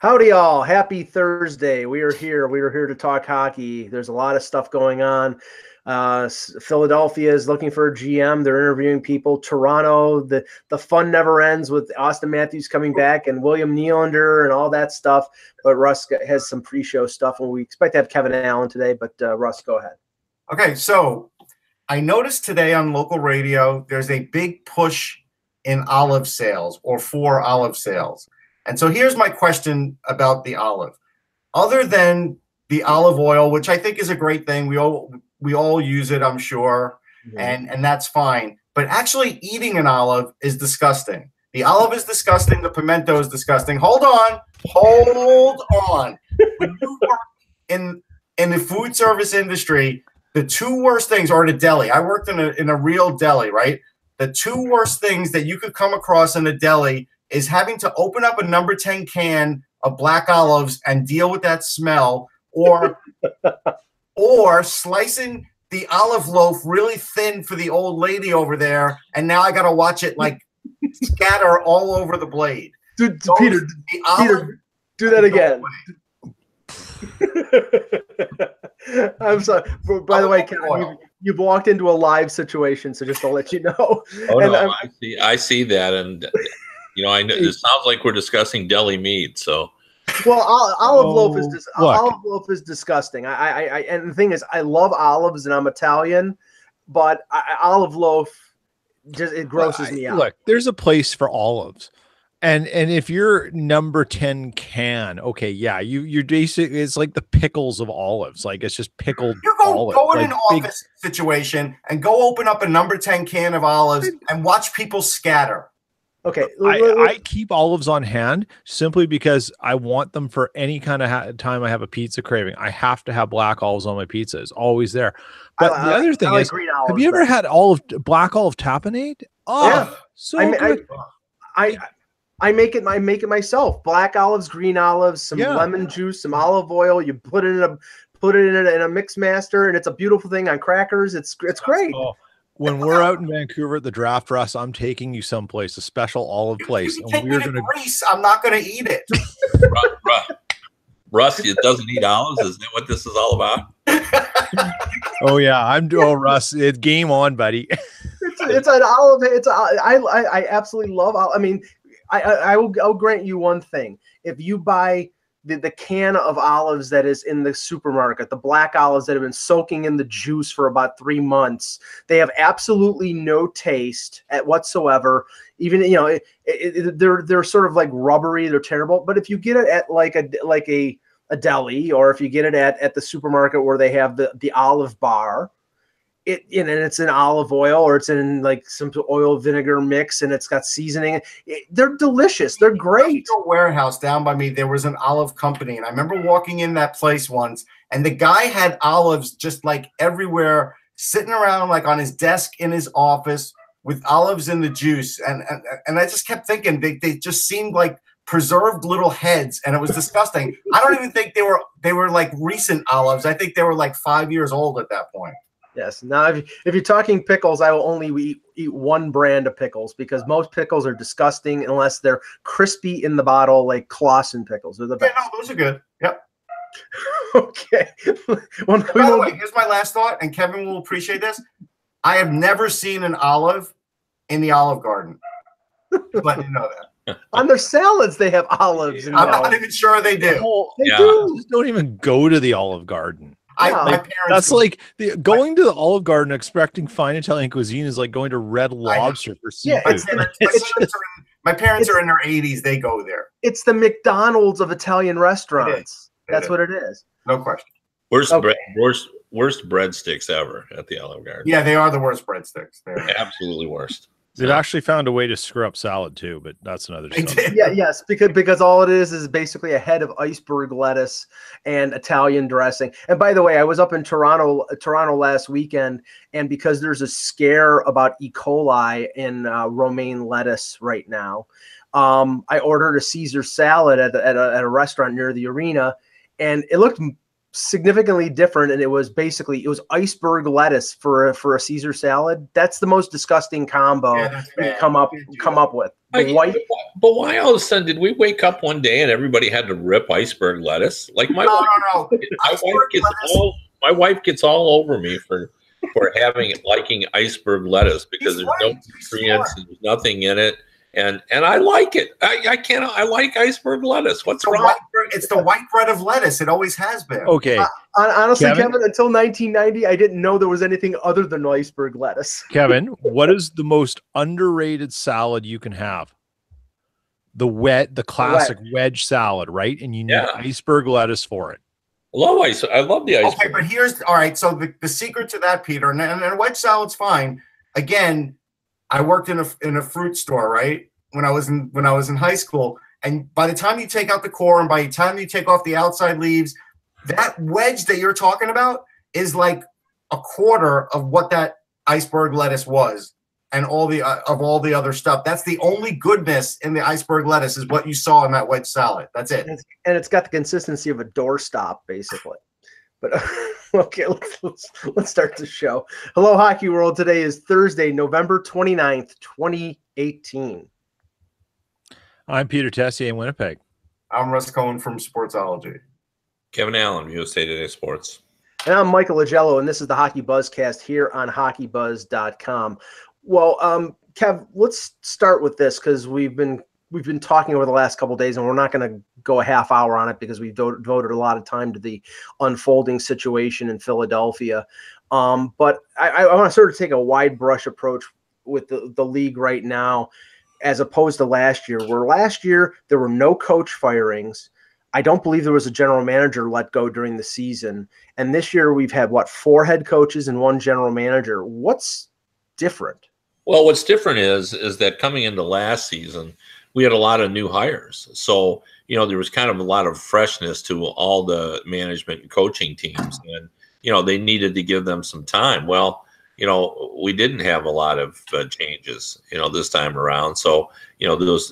Howdy all. Happy Thursday. We are here. We are here to talk hockey. There's a lot of stuff going on. Philadelphia is looking for a GM. They're interviewing people. Toronto, the fun never ends with Austin Matthews coming back and William Nylander and all that stuff. But Russ has some pre-show stuff, and we expect to have Kevin Allen today. But Russ, go ahead. Okay, so I noticed today on local radio there's a big push in olive sales or for olive sales. And so here's my question about the olive. Other than the olive oil, which I think is a great thing, we all use it, I'm sure, and that's fine. But actually eating an olive is disgusting. The olive is disgusting. The pimento is disgusting. Hold on. When you work in the food service industry, the two worst things are the deli. I worked in a real deli, right? The two worst things that you could come across in a deli is having to open up a number 10 can of black olives and deal with that smell, or slicing the olive loaf really thin for the old lady over there, and now I got to watch it like scatter all over the blade. Peter, do that again. I'm sorry. By the way, Kevin, you've walked into a live situation, so just to let you know. Oh, no, I see that, and I know it sounds like we're discussing deli meat. So, well, olive loaf is disgusting. And the thing is, I love olives, and I'm Italian, but olive loaf it grosses me out. Look, there's a place for olives. And if you're number 10 can, okay, yeah, you're basically, it's like the pickles of olives. Like, it's just pickled olives. Go in an office situation and go open up a number 10 can of olives and watch people scatter. Okay. I keep olives on hand simply because I want them for any kind of time I have a pizza craving. I have to have black olives on my pizza. It's always there. But the other thing is, have you ever had black olive tapenade? Oh, yeah. So good. I make it myself. Black olives, green olives, some lemon juice, some olive oil. You put it in a mix master, and it's a beautiful thing on crackers. It's great. Oh, when we're out in Vancouver at the draft, Russ, I'm taking you someplace, a special olive place. You can take me to Greece. I'm not going to eat it. Russ, it doesn't eat olives. Isn't that what this is all about? Oh yeah, Russ. It's game on, buddy. It's an olive. I absolutely love olive. I mean, I'll grant you one thing. If you buy the can of olives that is in the supermarket, the black olives that have been soaking in the juice for about 3 months, they have absolutely no taste whatsoever. Even they're sort of like rubbery. They're terrible. But if you get it at like a deli, or if you get it at the supermarket where they have the olive bar, and it's in olive oil, or it's in like some oil vinegar mix, and it's got seasoning. They're delicious. They're great. A warehouse down by me, there was an olive company, and I remember walking in that place once, and the guy had olives just like everywhere, sitting around like on his desk in his office with olives in the juice, and I just kept thinking they just seemed like preserved little heads, and it was disgusting. I don't even think they were like recent olives. I think they were like 5 years old at that point. Yes. Now, if you're talking pickles, I will only eat one brand of pickles, because most pickles are disgusting unless they're crispy in the bottle, like Clausen pickles. They're the best. Yeah, no, those are good. Yep. Okay. By the way, here's my last thought, and Kevin will appreciate this. I have never seen an olive in the Olive Garden. Just letting you know that. On their salads, they have olives. I'm not even sure they do. They do. Just don't even go to the Olive Garden. My parents. That's like going to the Olive Garden expecting fine Italian cuisine is like going to Red Lobster for seafood. My parents are in their 80s. They go there. It's the McDonald's of Italian restaurants. That's what it is. No question. Worst breadsticks ever at the Olive Garden. Yeah, they are the worst breadsticks. They're absolutely worst. They've actually found a way to screw up salad too, but that's another story. Yes, because all it is basically a head of iceberg lettuce and Italian dressing. And by the way, I was up in Toronto last weekend, and because there's a scare about E. coli in romaine lettuce right now, I ordered a Caesar salad at a restaurant near the arena, and it looked significantly different, and it was iceberg lettuce for a Caesar salad. That's the most disgusting combo you can come up with. But why all of a sudden did we wake up one day and everybody had to rip iceberg lettuce? Like my wife gets all over me for liking iceberg lettuce because there's no nutrients, there's nothing in it. And I like it. I like iceberg lettuce. What's wrong? It's the white bread of lettuce. It always has been. Okay. Honestly, Kevin, until 1990, I didn't know there was anything other than iceberg lettuce. Kevin, what is the most underrated salad you can have? The classic wedge salad, right? And you need iceberg lettuce for it. I love the iceberg. Okay, but here's all right. So the secret to that, Peter, and a wedge salad's fine. Again, I worked in a fruit store, right? When I was in high school, and by the time you take out the core and by the time you take off the outside leaves, that wedge that you're talking about is like a quarter of what that iceberg lettuce was, and all the other stuff. That's the only goodness in the iceberg lettuce is what you saw in that wedge salad. That's it. And it's got the consistency of a doorstop, basically. But okay, let's start the show. Hello, Hockey World. Today is Thursday, November 29th, 2018. I'm Peter Tessier in Winnipeg. I'm Russ Cohen from Sportsology. Kevin Allen, USA Today Sports. And I'm Michael Agello, and this is the HockeyBuzzcast here on HockeyBuzz.com. Well, Kev, let's start with this because we've been talking over the last couple of days, and we're not going to go a half hour on it because we've devoted a lot of time to the unfolding situation in Philadelphia. But I want to sort of take a wide brush approach with the league right now, as opposed to last year, where last year there were no coach firings. I don't believe there was a general manager let go during the season. And this year we've had, 4 head coaches and 1 general manager. What's different? Well, what's different is that coming into last season, we had a lot of new hires. So, there was kind of a lot of freshness to all the management and coaching teams. And, they needed to give them some time. Well, we didn't have a lot of changes, this time around. So,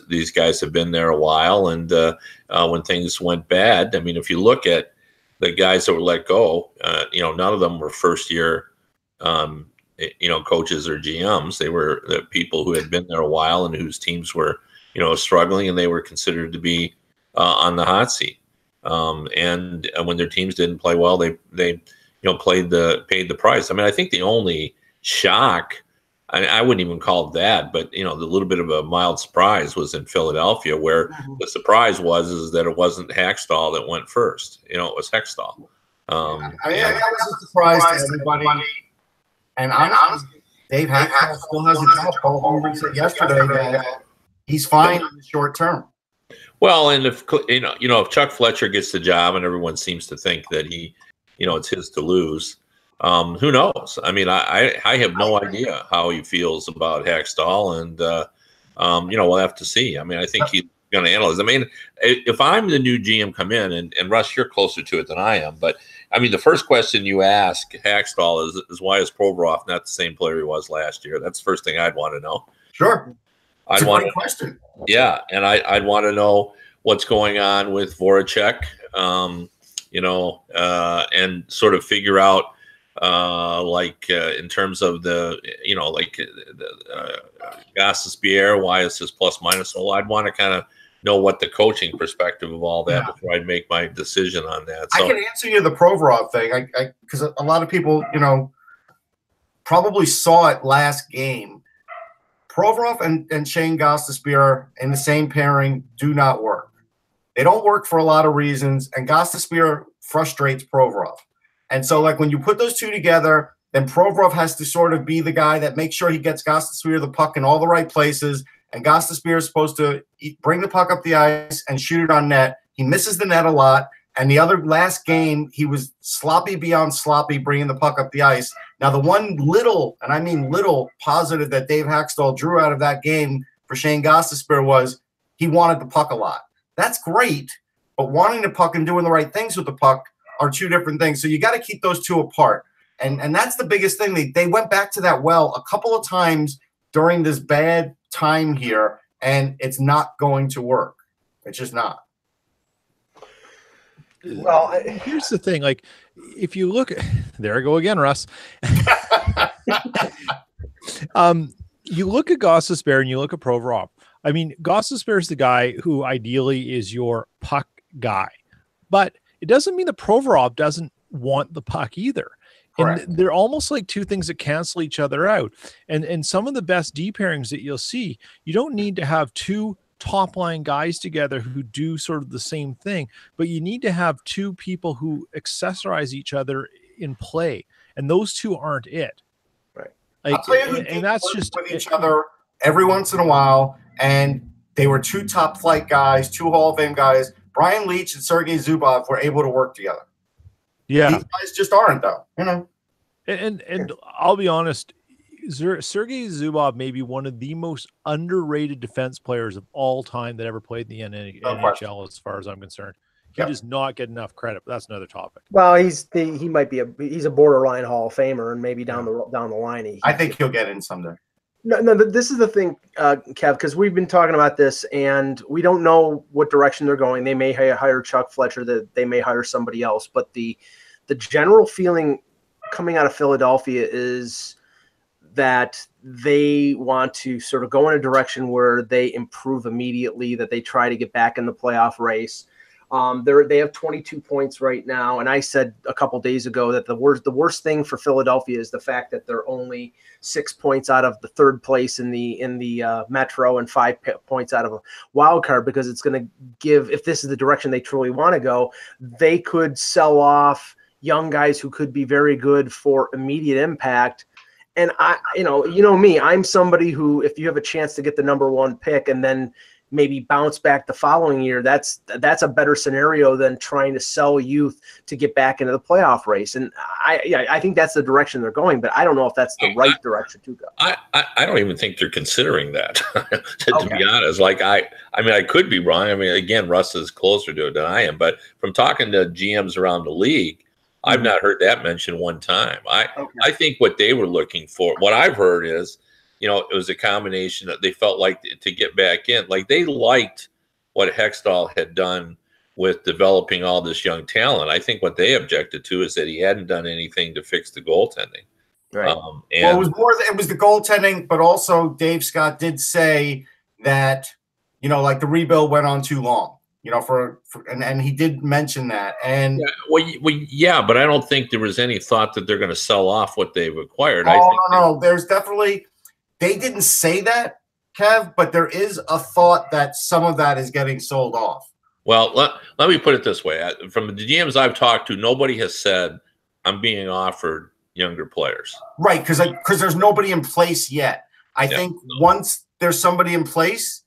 these guys have been there a while. And when things went bad, I mean, if you look at the guys that were let go, none of them were first year, coaches or GMs. They were the people who had been there a while and whose teams were, struggling, and they were considered to be on the hot seat. And when their teams didn't play well, they paid the price. I mean, I think the only shock, I wouldn't even call it that, but the little bit of a mild surprise was in Philadelphia, where the surprise was that it wasn't Hackstall that went first. It was Hextall. That was a surprise to everybody. And honestly, Dave Hackstall still has a job. Paul Holmgren said yesterday that he's fine in the short term. Well, and if if Chuck Fletcher gets the job, and everyone seems to think that he, it's his to lose, who knows? I mean, I have no idea how he feels about Hackstall, and we'll have to see. I mean, I think he's going to analyze. I mean, if I'm the new GM come in, and Russ, you're closer to it than I am, but I mean, the first question you ask Hackstall is why is Provorov not the same player he was last year? That's the first thing I'd want to know. Sure. I'd want a question. Yeah, and I'd want to know what's going on with Voracek, and sort of figure out, in terms of the, Gostisbehere, why is his plus minus? So I'd want to kind of know what the coaching perspective of all that before I'd make my decision on that. So, I can answer you the Provorov thing, because a lot of people, probably saw it last game. Provorov and Shane Gostisbehere in the same pairing do not work. They don't work for a lot of reasons, and Gostisbehere frustrates Provorov. And so, when you put those two together, then Provorov has to sort of be the guy that makes sure he gets Gostisbehere the puck in all the right places, and Gostisbehere is supposed to bring the puck up the ice and shoot it on net. He misses the net a lot, and the other last game, he was sloppy beyond sloppy bringing the puck up the ice. Now, the one little, and I mean little, positive that Dave Hackstall drew out of that game for Shane Gostisbehere was he wanted the puck a lot. That's great, but wanting the puck and doing the right things with the puck are two different things. So you got to keep those two apart. And that's the biggest thing. They went back to that well a couple of times during this bad time here, and it's not going to work. It's just not. Well, here's the thing. Like, if you look, there I go again, Russ. You look at Gostisbehere and you look at Provorov. I mean, Gostisbehere is the guy who ideally is your puck guy, but it doesn't mean that Provorov doesn't want the puck either. Correct. And they're almost like two things that cancel each other out. And some of the best D pairings that you'll see, you don't need to have two top line guys together who do sort of the same thing, but you need to have two people who accessorize each other in play. And those two aren't it. Right. Like, I'll tell you who and that's just with each other every once in a while. And they were two top flight guys, two Hall of Fame guys. Brian Leetch and Sergei Zubov were able to work together. Yeah. These guys just aren't, though, you know. And I'll be honest, Sergei Zubov may be one of the most underrated defense players of all time that ever played in the NHL, as far as I'm concerned. He does not get enough credit, but that's another topic. Well, he might be he's a borderline Hall of Famer, and maybe down the line. I think he'll get in someday. No, this is the thing, Kev, because we've been talking about this, and we don't know what direction they're going. They may hire Chuck Fletcher, that they may hire somebody else, but the general feeling coming out of Philadelphia is that they want to sort of go in a direction where they improve immediately, that they try to get back in the playoff race. They have 22 points right now, and I said a couple days ago that the worst thing for Philadelphia is the fact that they're only 6 points out of the third place in the Metro and 5 points out of a wild card, because it's going to give, if this is the direction they truly want to go, they could sell off young guys who could be very good for immediate impact. And you know me, I'm somebody who, if you have a chance to get the number 1 pick and then maybe bounce back the following year, that's a better scenario than trying to sell youth to get back into the playoff race. And I think that's the direction they're going, but I don't know if that's the right direction to go. I don't even think they're considering that, to be honest. Like, I mean, I could be wrong. I mean, again, Russ is closer to it than I am, but from talking to GMs around the league, I've not heard that mentioned one time. I think what they were looking for, what I've heard is, it was a combination that they felt like to get back in. Like, they liked what Hextall had done with developing all this young talent. I think what they objected to is that he hadn't done anything to fix the goaltending. Right. Well, it was the goaltending, but also Dave Scott did say that, like the rebuild went on too long. And he did mention that. And yeah, but I don't think there was any thought that they're going to sell off what they've acquired. No. There's definitely, they didn't say that, Kev, but there is a thought that some of that is getting sold off. Well, let me put it this way. From the GMs I've talked to, nobody has said I'm being offered younger players. Right, because there's nobody in place yet. I think once there's somebody in place,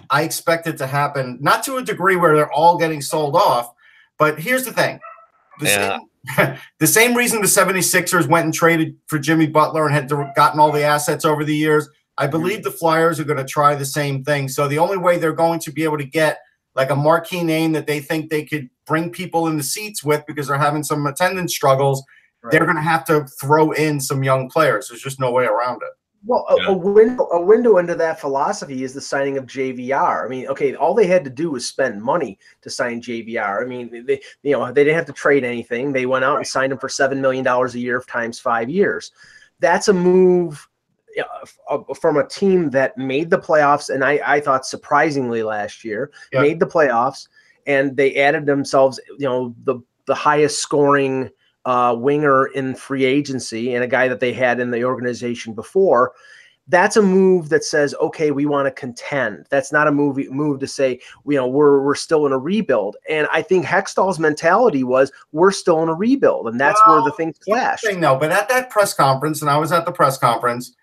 I expect it to happen, not to a degree where they're all getting sold off, but here's the thing. The same reason the 76ers went and traded for Jimmy Butler and had gotten all the assets over the years, I believe the Flyers are going to try the same thing. So the only way they're going to be able to get like a marquee name that they think they could bring people in the seats with, because they're having some attendance struggles, they're going to have to throw in some young players. There's just no way around it. Well, a window into that philosophy is the signing of JVR. I mean, okay, all they had to do was spend money to sign JVR. I mean, they didn't have to trade anything. They went out and signed him for $7 million a year times 5 years. That's a move from a team that made the playoffs, and I thought surprisingly last year, made the playoffs, and they added themselves, the highest scoring winger in free agency, and a guy that they had in the organization before. That's a move that says, okay, we want to contend. That's not a move to say, we're still in a rebuild. And I think Hextall's mentality was, we're still in a rebuild, and that's where the things clash. But at that press conference, and I was at the press conference,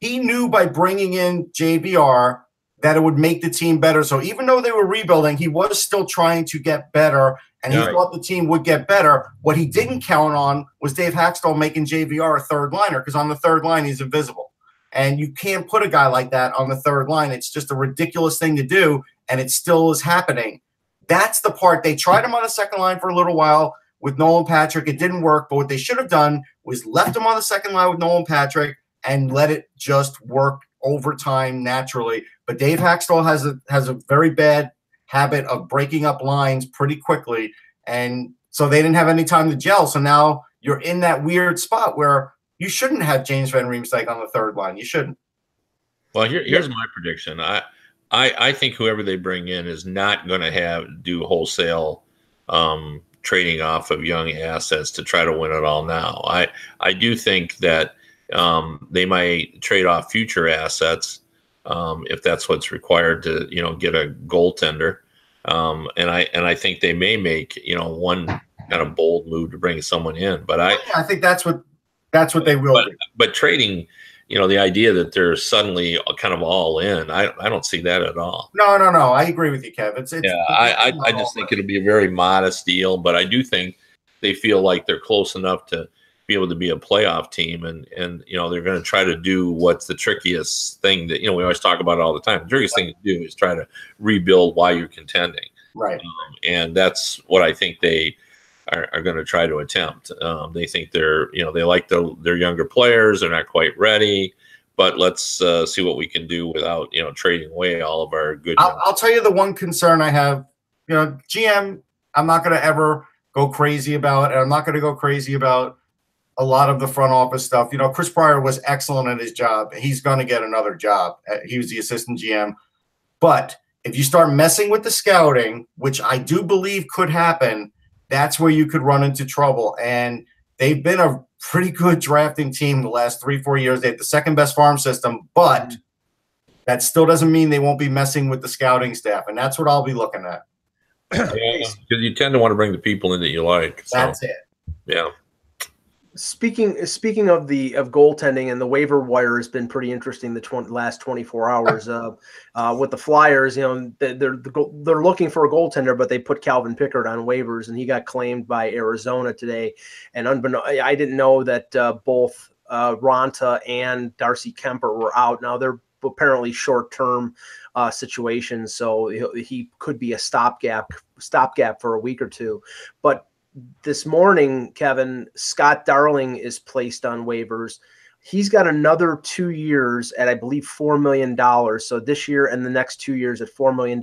he knew by bringing in JVR that it would make the team better. So even though they were rebuilding, he was still trying to get better, and he thought the team would get better. What he didn't count on was Dave Hextall making JVR a third liner, because on the third line, he's invisible. And you can't put a guy like that on the third line. It's just a ridiculous thing to do, and it still is happening. That's the part. They tried him on the second line for a little while with Nolan Patrick. It didn't work, but what they should have done was left him on the second line with Nolan Patrick and let it just work over time naturally. But Dave Hextall has a very bad habit of breaking up lines pretty quickly, And so they didn't have any time to gel. So now you're in that weird spot where you shouldn't have James Van Riemsdyk on the third line. You shouldn't. Well, here's my prediction. I think whoever they bring in is not going to do wholesale trading off of young assets to try to win it all now. I do think that they might trade off future assets if that's what's required to get a goaltender. And I think they may make one kind of bold move to bring someone in. But I think that's what they will do. But trading, the idea that they're suddenly kind of all in, I don't see that at all. No. I agree with you, Kev. I just think it'll be a very modest deal, but I do think they feel like they're close enough to be able to be a playoff team, and they're going to try to do what's the trickiest thing that we always talk about it all the time. The trickiest thing to do is try to rebuild while you're contending, right? And that's what I think they are going to try to attempt. They think they like their younger players. They're not quite ready, but let's see what we can do without trading away all of our good. I'll tell you the one concern I have. GM, I'm not going to ever go crazy about, and I'm not going to go crazy about a lot of the front office stuff. Chris Pryor was excellent at his job. He's going to get another job. He was the assistant GM. But if you start messing with the scouting, which I do believe could happen, that's where you could run into trouble. And they've been a pretty good drafting team the last 3-4 years. They have the second best farm system, but that still doesn't mean they won't be messing with the scouting staff. And that's what I'll be looking at. Yeah, because you tend to want to bring the people in that you like. So. That's it. Yeah. Speaking of goaltending, and the waiver wire has been pretty interesting the last 24 hours. With the Flyers, they're looking for a goaltender, but they put Calvin Pickard on waivers, and he got claimed by Arizona today. And I didn't know that both Ronta and Darcy Kemper were out. Now they're apparently short-term situations, so he could be a stopgap for a week or two, but. This morning, Kevin, Scott Darling is placed on waivers. He's got another 2 years at, I believe, $4 million. So this year and the next 2 years at $4 million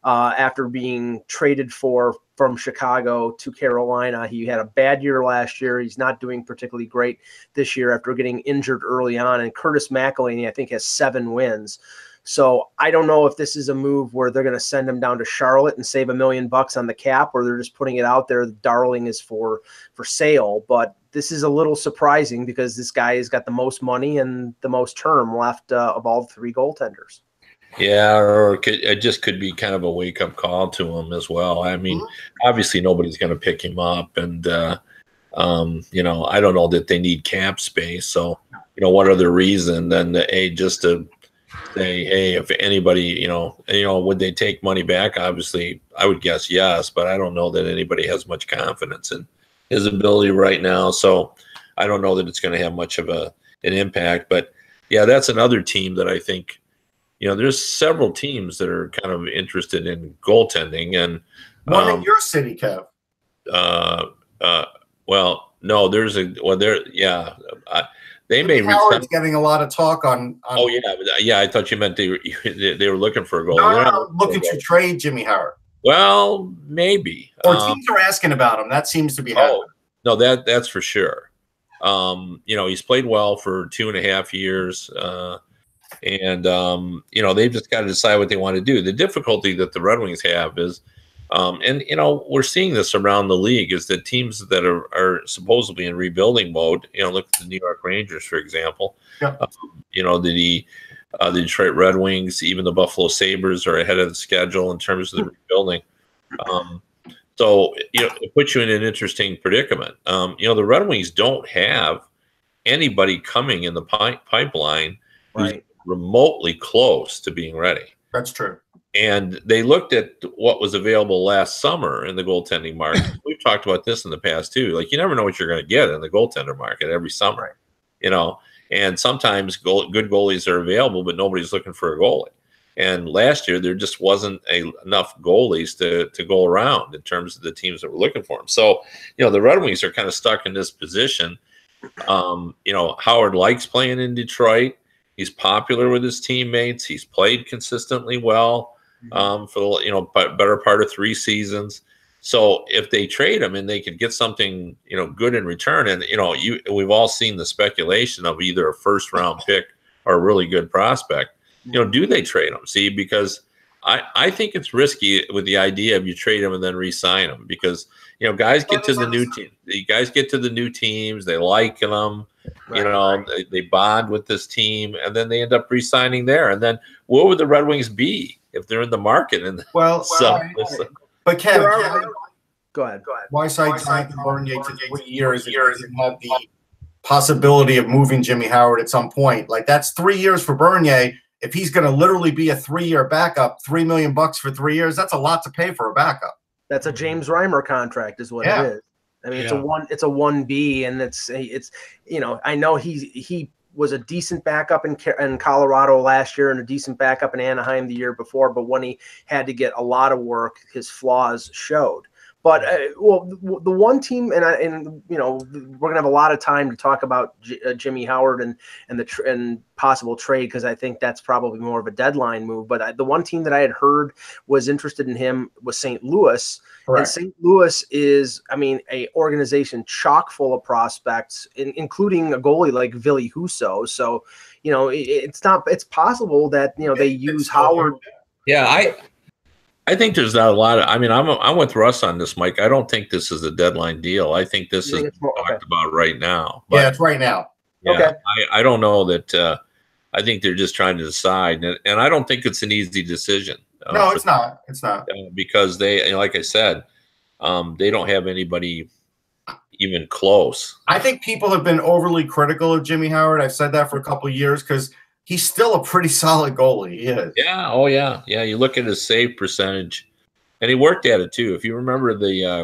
after being traded from Chicago to Carolina. He had a bad year last year. He's not doing particularly great this year after getting injured early on. And Curtis McElhinney, I think, has 7 wins. So I don't know if this is a move where they're going to send him down to Charlotte and save $1 million on the cap, or they're just putting it out there. Darling is for sale, but this is a little surprising because this guy has got the most money and the most term left of all 3 goaltenders. Yeah, or it just could be kind of a wake-up call to him as well. I mean, obviously nobody's going to pick him up, and I don't know that they need cap space. So, what other reason than just to say, hey, if anybody, would they take money back? Obviously, I would guess yes, but I don't know that anybody has much confidence in his ability right now. So I don't know that it's going to have much of an impact. But yeah, that's another team that I think, there's several teams that are kind of interested in goaltending. And one in your city, Kev. Well, no, they may. Howard's getting a lot of talk on. Oh yeah. I thought you meant they were looking for a goal. No, looking to trade Jimmy Howard. Well, maybe. Or teams are asking about him. That seems to be happening. No, that's for sure. He's played well for 2.5 years, and they've just got to decide what they want to do. The difficulty that the Red Wings have is. We're seeing this around the league is that teams that are supposedly in rebuilding mode, look at the New York Rangers, for example, the Detroit Red Wings, even the Buffalo Sabres are ahead of the schedule in terms of the rebuilding. So, it puts you in an interesting predicament. The Red Wings don't have anybody coming in the pipeline who's remotely close to being ready. That's true. And they looked at what was available last summer in the goaltending market. We've talked about this in the past too. Like, you never know what you're going to get in the goaltender market every summer, and sometimes good goalies are available, but nobody's looking for a goalie. And last year, there just wasn't enough goalies to go around in terms of the teams that were looking for them. So, the Red Wings are kind of stuck in this position. Howard likes playing in Detroit. He's popular with his teammates. He's played consistently well. For the better part of 3 seasons, So if they trade him and they can get something, good in return, and we've all seen the speculation of either a first round pick or a really good prospect. Do they trade him? See, because I think it's risky with the idea of you trade him and then re-sign him, because guys get to the new team. The guys get to the new teams. They like them. They bond with this team, and then they end up re-signing there. And then what would the Red Wings be if they're in the market? And but Kevin, go ahead. Why sign Jonathan Bernier to 3 years and have the possibility of moving Jimmy Howard at some point? Like, that's 3 years for Bernier. If he's going to literally be a 3-year backup, $3 million for 3 years, that's a lot to pay for a backup. That's a James Reimer contract, is what it is. I mean, it's a 1B, and it's I know he was a decent backup in Colorado last year and a decent backup in Anaheim the year before, but when he had to get a lot of work, his flaws showed. But the one team, and we're gonna have a lot of time to talk about Jimmy Howard and possible trade, because I think that's probably more of a deadline move. But the one team that I had heard was interested in him was St. Louis. Correct. And St. Louis is, a organization chock full of prospects, including a goalie like Ville Husso. So, it's possible that they use Howard. Yeah, I think there's not a lot of. I'm with Russ on this, Mike. I don't think this is a deadline deal. I think this is talked about right now. But, it's right now. Yeah, okay. I don't know that. I think they're just trying to decide, and I don't think it's an easy decision. No, it's not. It's not, because they, like I said, they don't have anybody even close. I think people have been overly critical of Jimmy Howard. I've said that for a couple of years because he's still a pretty solid goalie. He is. Yeah. Oh, yeah. Yeah. You look at his save percentage, and he worked at it too. If you remember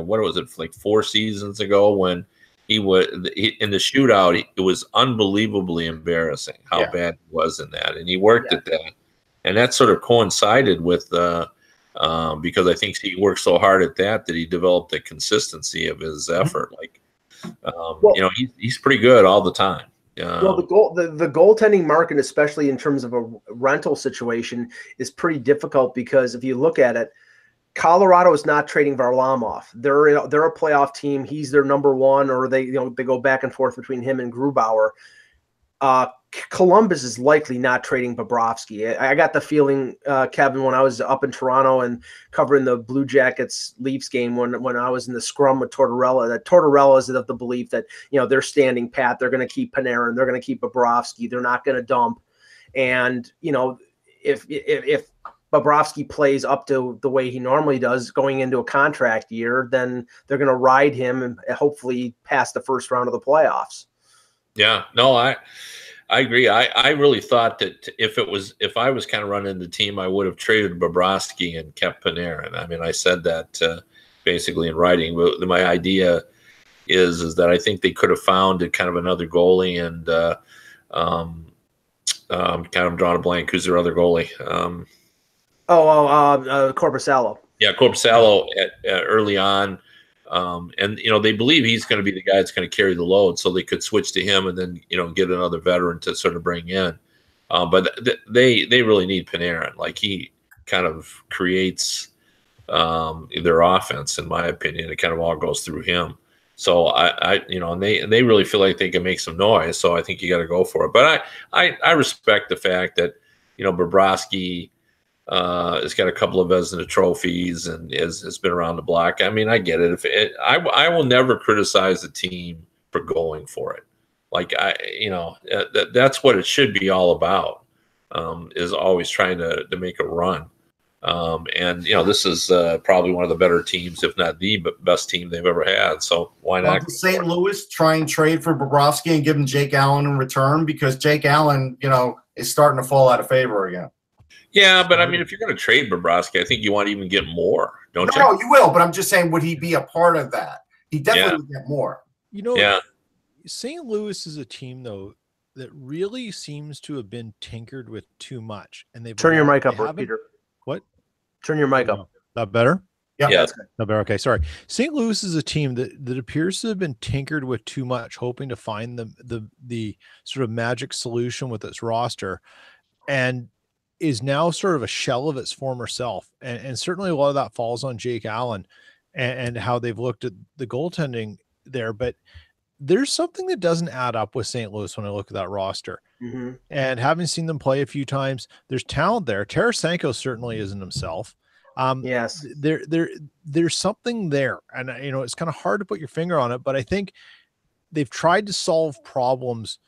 what was it, like 4 seasons ago, when he was in the shootout, it was unbelievably embarrassing how bad he was in that. And he worked at that. And that sort of coincided with because I think he worked so hard at that he developed the consistency of his effort. He's pretty good all the time. Well, the goaltending market, especially in terms of a rental situation, is pretty difficult, because if you look at it, Colorado is not trading Varlamov. They're a playoff team. He's their number one, or they go back and forth between him and Grubauer. Columbus is likely not trading Bobrovsky. I got the feeling, Kevin, when I was up in Toronto and covering the Blue Jackets Leafs game, when I was in the scrum with Tortorella, that Tortorella is of the belief that they're standing pat. They're going to keep Panarin. They're going to keep Bobrovsky. They're not going to dump. And if Bobrovsky plays up to the way he normally does going into a contract year, then they're going to ride him and hopefully pass the first round of the playoffs. Yeah, no, I agree. I really thought that if I was kind of running the team, I would have traded Bobrovsky and kept Panarin. I said that basically in writing. But my idea is that I think they could have found kind of another goalie, and kind of drawing a blank. Who's their other goalie? Korpisalo. Yeah, Korpisalo early on. And they believe he's going to be the guy that's going to carry the load, so they could switch to him and then get another veteran to sort of bring in. But they really need Panarin. Like, he kind of creates their offense, in my opinion. It kind of all goes through him. So and they really feel like they can make some noise. So I think you got to go for it. But I respect the fact that Bobrovsky has got a couple of Vezina trophies and has been around the block. I get it. I will never criticize the team for going for it. Like, that's what it should be all about, is always trying to make a run. This is probably one of the better teams, if not the best team they've ever had. So why not? St. Louis try and trade for Bobrovsky and give him Jake Allen in return, because Jake Allen, is starting to fall out of favor again. Yeah, but if you're going to trade Bobrovsky, I think you want to even get more, don't you? No, you will. But I'm just saying, would he be a part of that? He definitely would get more. St. Louis is a team, though, that really seems to have been tinkered with too much. And they've turn your mic up, Peter. What? Turn your mic up. Not better? Yeah. That's good. Not better. Okay, sorry. St. Louis is a team that appears to have been tinkered with too much, hoping to find the sort of magic solution with its roster, and is now sort of a shell of its former self. And certainly a lot of that falls on Jake Allen. and how they've looked at the goaltending there. But there's something that doesn't add up with St. Louis when I look at that roster. Mm-hmm. And having seen them play a few times, there's talent there. Tarasenko certainly isn't himself. Yes, there's something there, and it's kind of hard to put your finger on it, but I think they've tried to solve problems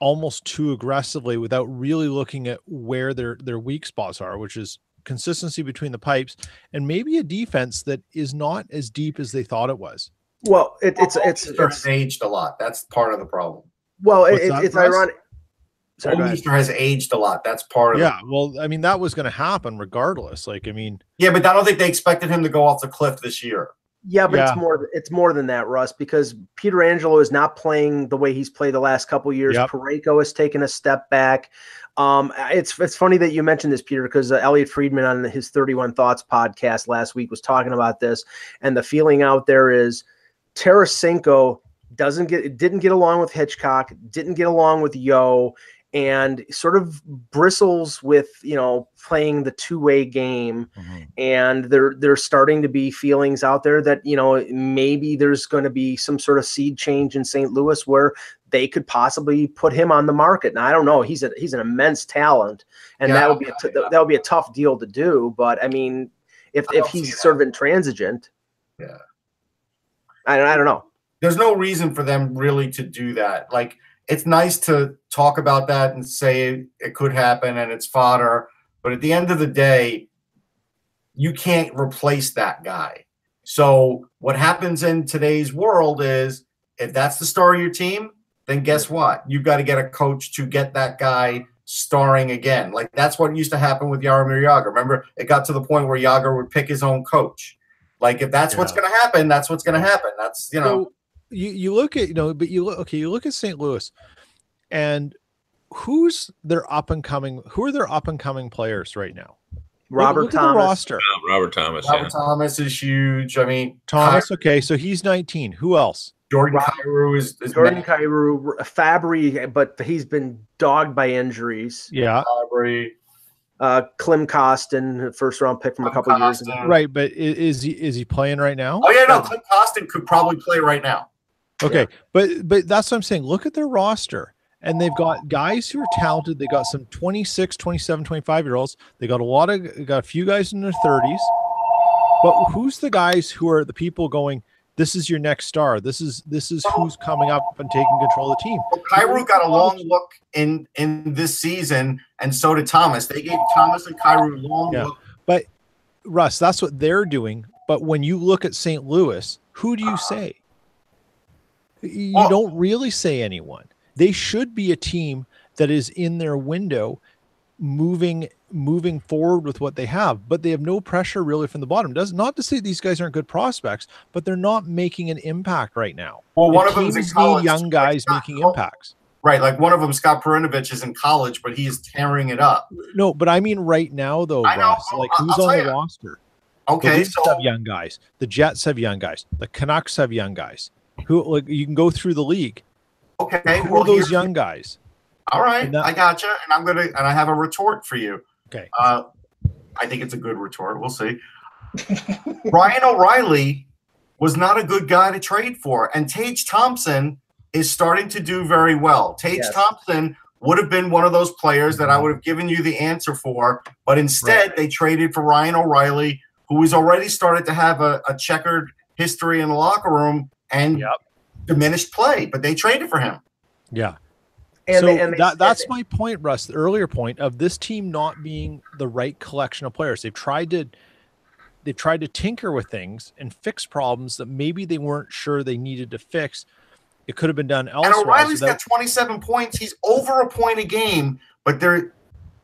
almost too aggressively without really looking at where their weak spots are, which is consistency between the pipes and maybe a defense that is not as deep as they thought it was. Well, it's aged a lot. That's part of the problem. Well, it's ironic. Easter has aged a lot. That's part of it. Yeah, well, I mean, that was going to happen regardless. Like, I mean, yeah, but I don't think they expected him to go off the cliff this year. Yeah, but it's more than that, Russ, because Pietrangelo is not playing the way he's played the last couple of years. Yep. Parayko has taken a step back. It's funny that you mentioned this, Peter, because Elliot Friedman on his 31 Thoughts podcast last week was talking about this, and the feeling out there is Tarasenko didn't get along with Hitchcock, didn't get along with Yo, and sort of bristles with, playing the two-way game. Mm-hmm. And there's starting to be feelings out there that, maybe there's going to be some sort of seed change in St. Louis where they could possibly put him on the market. Now, I don't know. He's an immense talent, and that would be a tough deal to do. But I mean, if he's sort of intransigent, I don't know. There's no reason for them really to do that. Like, it's nice to talk about that and say it could happen and it's fodder, but at the end of the day, you can't replace that guy. So what happens in today's world is, if that's the star of your team, then guess what? You've got to get a coach to get that guy starring again. Like, that's what used to happen with Jaromir Jagr. Remember, it got to the point where Jagr would pick his own coach. Like, if that's what's going to happen, that's what's going to happen. That's, So you look at, you look at St. Louis, and who are their up and coming players right now? Robert Thomas. At the roster. Robert Thomas. Robert Thomas is huge. I mean, Thomas. Okay, so he's 19. Who else? Jordan Kyrou is Jordan Kyrou, Fabry, but he's been dogged by injuries. Yeah. Fabry. Klim Kostin, first round pick from a couple of years ago. Right, but is he playing right now? Oh yeah, no, Klim Kostin could probably play right now. Okay, but that's what I'm saying. Look at their roster. And they've got guys who are talented. They got some 26, 27, 25-year-olds. They got a few guys in their 30s. But who's the guys who are the people going, this is your next star? This is who's coming up and taking control of the team. Well, Kyrou got a long look in this season, and so did Thomas. They gave Thomas and Kyrou long look. But Russ, that's what they're doing. But when you look at St. Louis, who do you say? You don't really say anyone. They should be a team that is in their window, moving forward with what they have, but they have no pressure really from the bottom. Not to say these guys aren't good prospects, but they're not making an impact right now. Well, one of them is young guys making impacts. Right, like one of them, Scott Perinovich, is in college, but he is tearing it up. No, but I mean right now, though, Russ, like who's on the roster? Okay, the Leafs have young guys. The Jets have young guys. The Canucks have young guys. Who you can go through the league. Okay, who are those young guys? All right, I gotcha, and I have a retort for you. Okay, I think it's a good retort. We'll see. Ryan O'Reilly was not a good guy to trade for, and Tage Thompson is starting to do very well. Tage Thompson would have been one of those players that I would have given you the answer for, but instead they traded for Ryan O'Reilly, who has already started to have a checkered history in the locker room and diminished play, but they traded for him. Yeah. And that's my point, Russ, the earlier point of this team not being the right collection of players. They've tried to tinker with things and fix problems that maybe they weren't sure they needed to fix. It could have been done elsewhere. And O'Reilly's got 27 points. He's over a point a game, but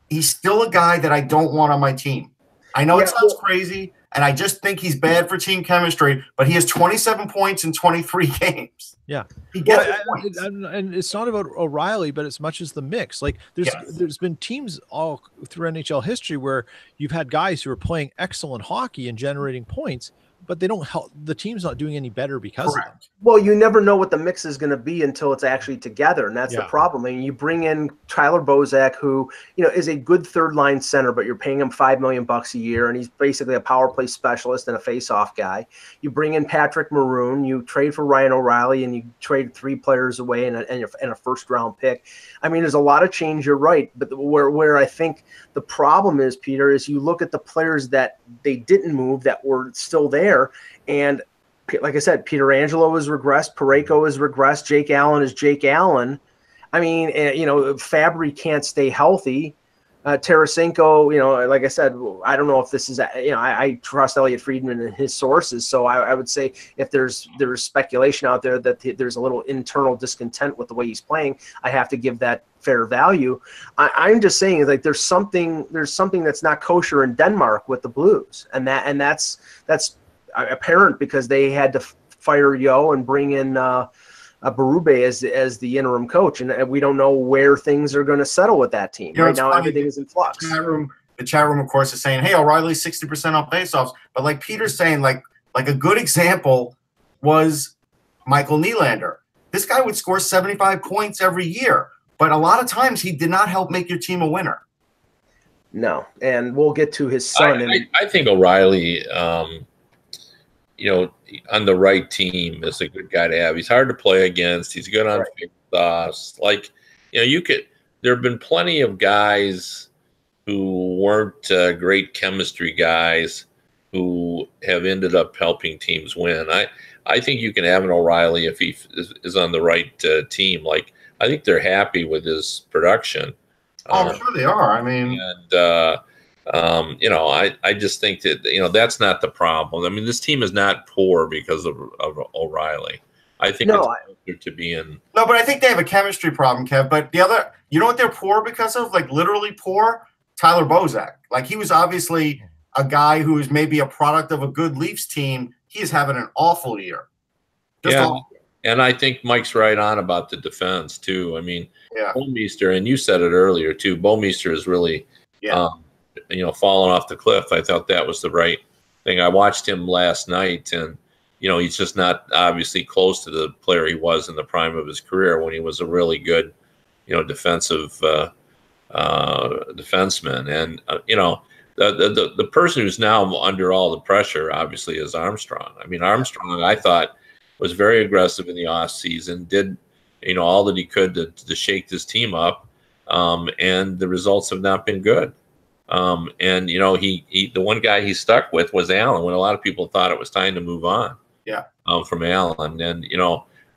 he's still a guy that I don't want on my team. I know it sounds crazy, and I just think he's bad for team chemistry, but he has 27 points in 23 games. Yeah. He gets points. And it's not about O'Reilly, but as much as the mix. Like there's been teams all through NHL history where you've had guys who are playing excellent hockey and generating points, but they don't help. The team's not doing any better because of them. Well, you never know what the mix is going to be until it's actually together, and that's the problem. I mean, you bring in Tyler Bozak, who is a good third-line center, but you're paying him $5 million a year, and he's basically a power play specialist and a face-off guy. You bring in Patrick Maroon, you trade for Ryan O'Reilly, and you trade 3 players away and a first-round pick. I mean, there's a lot of change. You're right, but where I think the problem is, Peter, is you look at the players that they didn't move that were still there, and like I said, Peter Angelo has regressed, Parayko has regressed, Jake Allen is Jake Allen. I mean, Fabry can't stay healthy. Tarasenko, like I said, I don't know if this is, I trust Elliot Friedman and his sources. So I would say if there's speculation out there that there's a little internal discontent with the way he's playing, I have to give that fair value. I'm just saying, like, there's something that's not kosher in Denmark with the Blues, and that's apparent because they had to fire Yo and bring in Berube as the interim coach, and we don't know where things are going to settle with that team. Right now, everything is in flux. The chat room, of course, is saying, "Hey, O'Reilly's 60% on faceoffs," but like Peter's saying, like a good example was Michael Nylander. This guy would score 75 points every year, but a lot of times he did not help make your team a winner. No, and we'll get to his son. I think O'Reilly, on the right team is a good guy to have. He's hard to play against. He's good on face-offs. There have been plenty of guys who weren't great chemistry guys who have ended up helping teams win. I think you can have an O'Reilly if he is on the right team. Like, I think they're happy with his production. Oh, I'm sure they are. I mean, I just think that, that's not the problem. I mean, this team is not poor because of O'Reilly. I think it's closer to being. No, but I think they have a chemistry problem, Kev. But the other, you know what they're poor because of? Like, literally poor? Tyler Bozak. Like, he was obviously a guy who is maybe a product of a good Leafs team. He is having an awful year. Awful. And I think Mike's right on about the defense, too. I mean, Bouwmeester, and you said it earlier, too, Bouwmeester is really falling off the cliff. I thought that was the right thing. I watched him last night, and, he's just not obviously close to the player he was in the prime of his career when he was a really good, defensive defenseman. And, the person who's now under all the pressure, obviously, is Armstrong. I mean, Armstrong, I thought, was very aggressive in the offseason, did, all that he could to shake this team up, and the results have not been good. And the one guy he stuck with was Allen when a lot of people thought it was time to move on. From Allen, and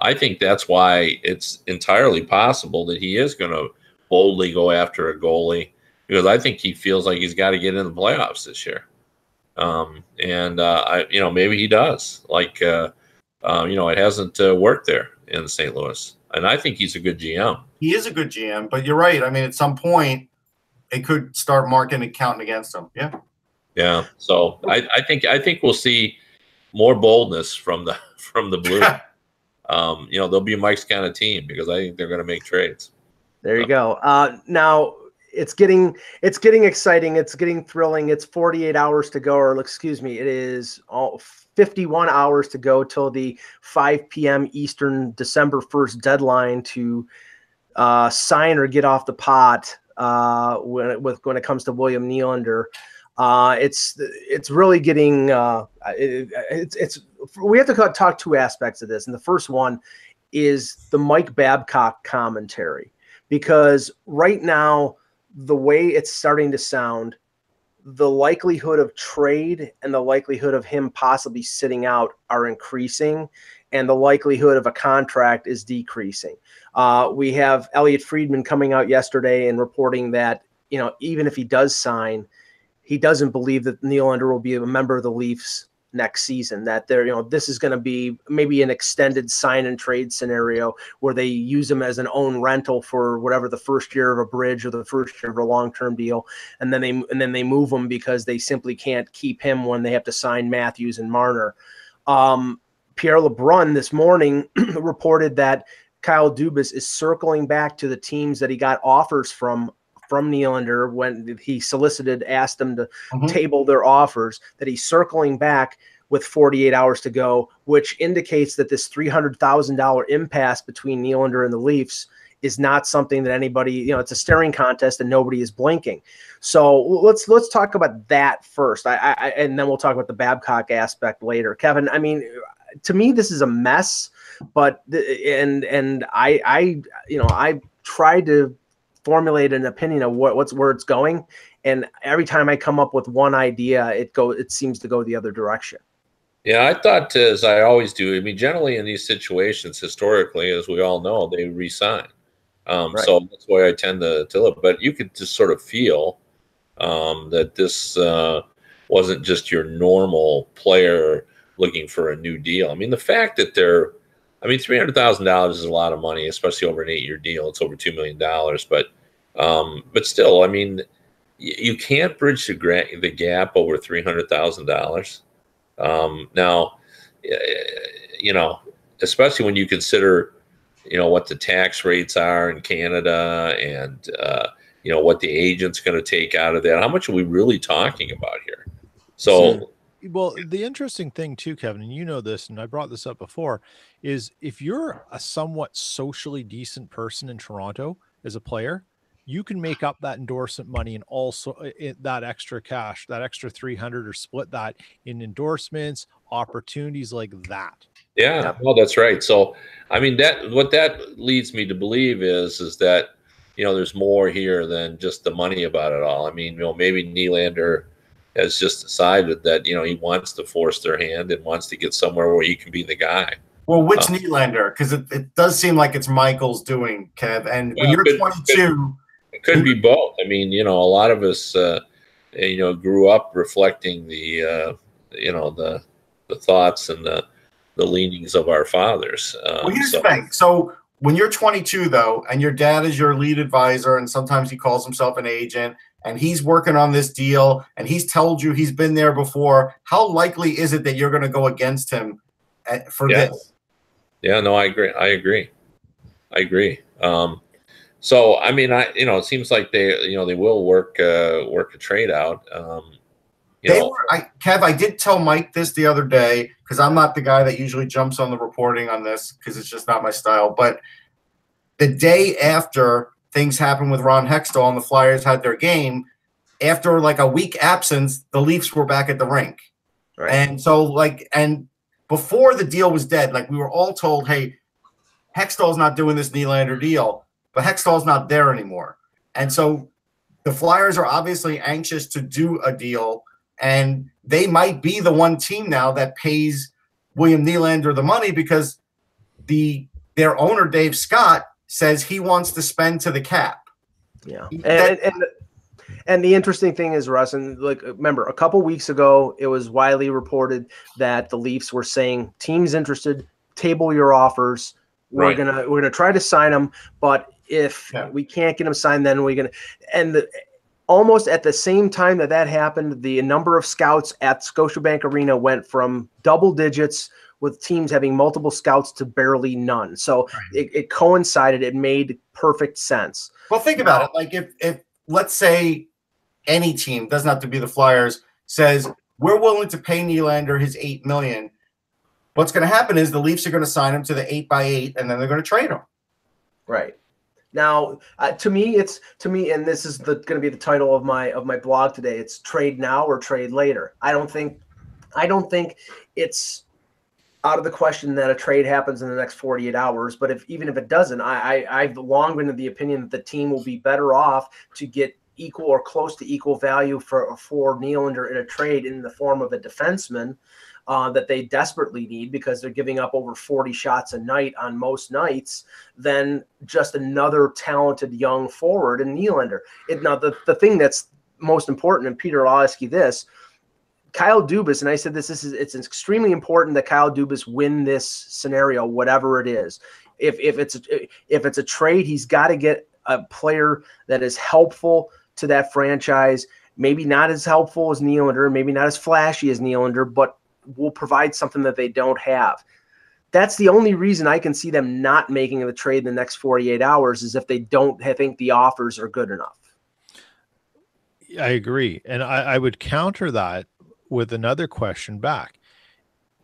I think that's why it's entirely possible that he is going to boldly go after a goalie, because I think he feels like he's got to get in the playoffs this year. Maybe he does. Like, it hasn't worked there in St. Louis, and I think he's a good GM. He is a good GM, but you're right. I mean, at some point, it could start marking and counting against him. Yeah. So I think we'll see more boldness from the Blues. They'll be Mike's kind of team, because I think they're going to make trades. There you go. Now it's getting exciting. It's getting thrilling. It's 48 hours to go, or excuse me, it is 51 hours to go till the 5 p.m. Eastern December 1st deadline to sign or get off the pot when it comes to William Nylander. It's really getting we have to talk two aspects of this, and the first one is the Mike Babcock commentary, because right now the way it's starting to sound, the likelihood of trade and the likelihood of him possibly sitting out are increasing, and the likelihood of a contract is decreasing. We have Elliot Friedman coming out yesterday and reporting that, even if he does sign, he doesn't believe that Nylander will be a member of the Leafs next season, that this is going to be maybe an extended sign and trade scenario where they use him as an own rental for whatever the first year of a bridge or the first year of a long-term deal. And then they move him because they simply can't keep him when they have to sign Matthews and Marner. Pierre LeBrun this morning reported that Kyle Dubas is circling back to the teams that he got offers from Nylander when he asked them to table their offers, that he's circling back with 48 hours to go, which indicates that this $300,000 impasse between Nylander and the Leafs is not something that anybody, it's a staring contest and nobody is blinking. So let's talk about that first. And then we'll talk about the Babcock aspect later. Kevin, I mean, to me, this is a mess, but I tried to formulate an opinion of where it's going. And every time I come up with one idea, it seems to go the other direction. Yeah, I thought, as I always do, I mean, generally in these situations, historically, as we all know, they re-sign. Right. So that's why I tend to look. But you could just sort of feel that this wasn't just your normal player looking for a new deal. I mean, the fact that $300,000 is a lot of money, especially over an 8-year deal. It's over $2 million. But still, I mean, you can't bridge the gap over $300,000. Now, especially when you consider, what the tax rates are in Canada and, what the agent's going to take out of that. How much are we really talking about here? So, well, the interesting thing too, Kevin, and you know this, and I brought this up before, is if you're a somewhat socially decent person in Toronto as a player, you can make up that endorsement money and also that extra cash, that extra 300, or split that in endorsements, opportunities like that. Yeah, well, that's right. So, I mean, what that leads me to believe is that, there's more here than just the money about it all. I mean, maybe Nylander has just decided that, he wants to force their hand and wants to get somewhere where he can be the guy. Well, which Nylander? Because it does seem like it's Michael's doing, Kev. And when you're 22... It could be both. I mean, a lot of us, grew up reflecting the thoughts and the leanings of our fathers. Well, here's the thing. So when you're 22, though, and your dad is your lead advisor, and sometimes he calls himself an agent, and he's working on this deal, and he's told you he's been there before, how likely is it that you're going to go against him for this? Yeah, no, I agree. So, I mean, it seems like they will work a trade out. Kev, I did tell Mike this the other day, because I'm not the guy that usually jumps on the reporting on this because it's just not my style. But the day after things happened with Ron Hextall and the Flyers had their game, after like a week absence, the Leafs were back at the rink. Right. And so and before the deal was dead, we were all told, hey, Hextall's not doing this Nylander deal. But Hextall's not there anymore. And so the Flyers are obviously anxious to do a deal, and they might be the one team now that pays William Nylander the money because their owner, Dave Scott, says he wants to spend to the cap. Yeah. And the interesting thing is, Russ, and remember, a couple weeks ago, it was widely reported that the Leafs were saying, teams interested, table your offers. We're gonna try to sign them, but if we can't get them signed, then we're gonna. And almost at the same time that happened, the number of scouts at Scotiabank Arena went from double digits with teams having multiple scouts to barely none. So it coincided. It made perfect sense. Well, think about it. If let's say any team, doesn't have to be the Flyers, says we're willing to pay Nylander his $8 million. What's going to happen is the Leafs are going to sign him to the 8x8, and then they're going to trade him. Right. Now, to me, and this is going to be the title of my blog today. It's trade now or trade later. I don't think it's out of the question that a trade happens in the next 48 hours. But even if it doesn't, I've long been of the opinion that the team will be better off to get equal or close to equal value for Nylander in a trade in the form of a defenseman. That they desperately need because they're giving up over 40 shots a night on most nights, than just another talented young forward in Nylander. Now, the thing that's most important, and Peter, I'll ask you this, Kyle Dubas, and I said it's extremely important that Kyle Dubas win this scenario, whatever it is. If it's a trade, he's got to get a player that is helpful to that franchise, maybe not as helpful as Nylander, maybe not as flashy as Nylander, but will provide something that they don't have. That's the only reason I can see them not making the trade in the next 48 hours is if they don't think the offers are good enough. I agree. And I would counter that with another question back.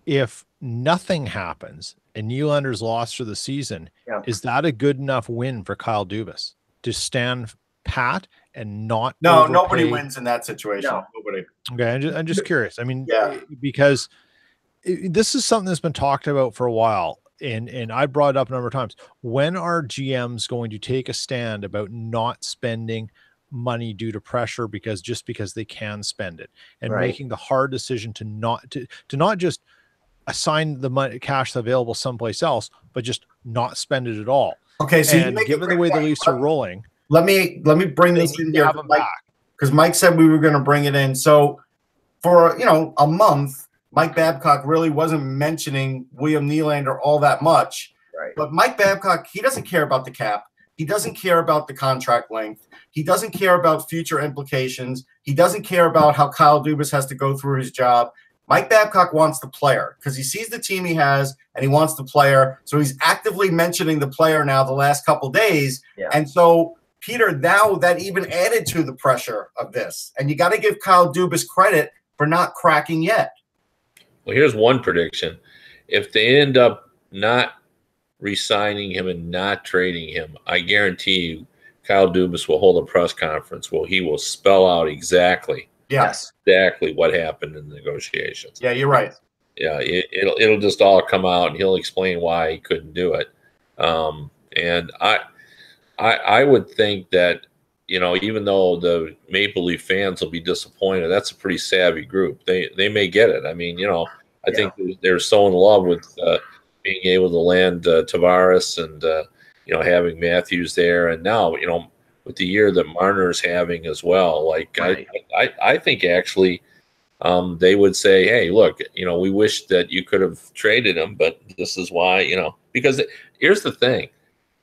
if nothing happens and Nylander's lost for the season, is that a good enough win for Kyle Dubas to stand pat and not? No, nobody wins in that situation. No. Nobody. Okay, I'm just curious. I mean, because this is something that's been talked about for a while, and I brought it up a number of times. When are GMs going to take a stand about not spending money due to pressure because they can spend it, and making the hard decision to not just assign the money cash available someplace else, but just not spend it at all? Okay, so and given the way the Leafs are rolling, let me bring this in here because Mike said we were going to bring it in. So for a month, Mike Babcock really wasn't mentioning William Nylander all that much. Right. But Mike Babcock, he doesn't care about the cap. He doesn't care about the contract length. He doesn't care about future implications. He doesn't care about how Kyle Dubas has to go through his job. Mike Babcock wants the player because he sees the team he has and he wants the player. So he's actively mentioning the player now the last couple of days. Yeah. And so, Peter, now that even added to the pressure of this. And you got to give Kyle Dubas credit for not cracking yet. Well, here's one prediction. If they end up not re-signing him and not trading him, I guarantee you Kyle Dubas will hold a press conference where he will spell out exactly what happened in the negotiations. Yeah, you're right. Yeah, it'll just all come out, and he'll explain why he couldn't do it. And I would think that, even though the Maple Leaf fans will be disappointed, that's a pretty savvy group. They may get it. I mean, I think they're so in love with being able to land Tavares and having Matthews there, and now with the year that Marner's having as well. Like I think actually they would say, hey, look, we wish that you could have traded him, but this is why, because here's the thing.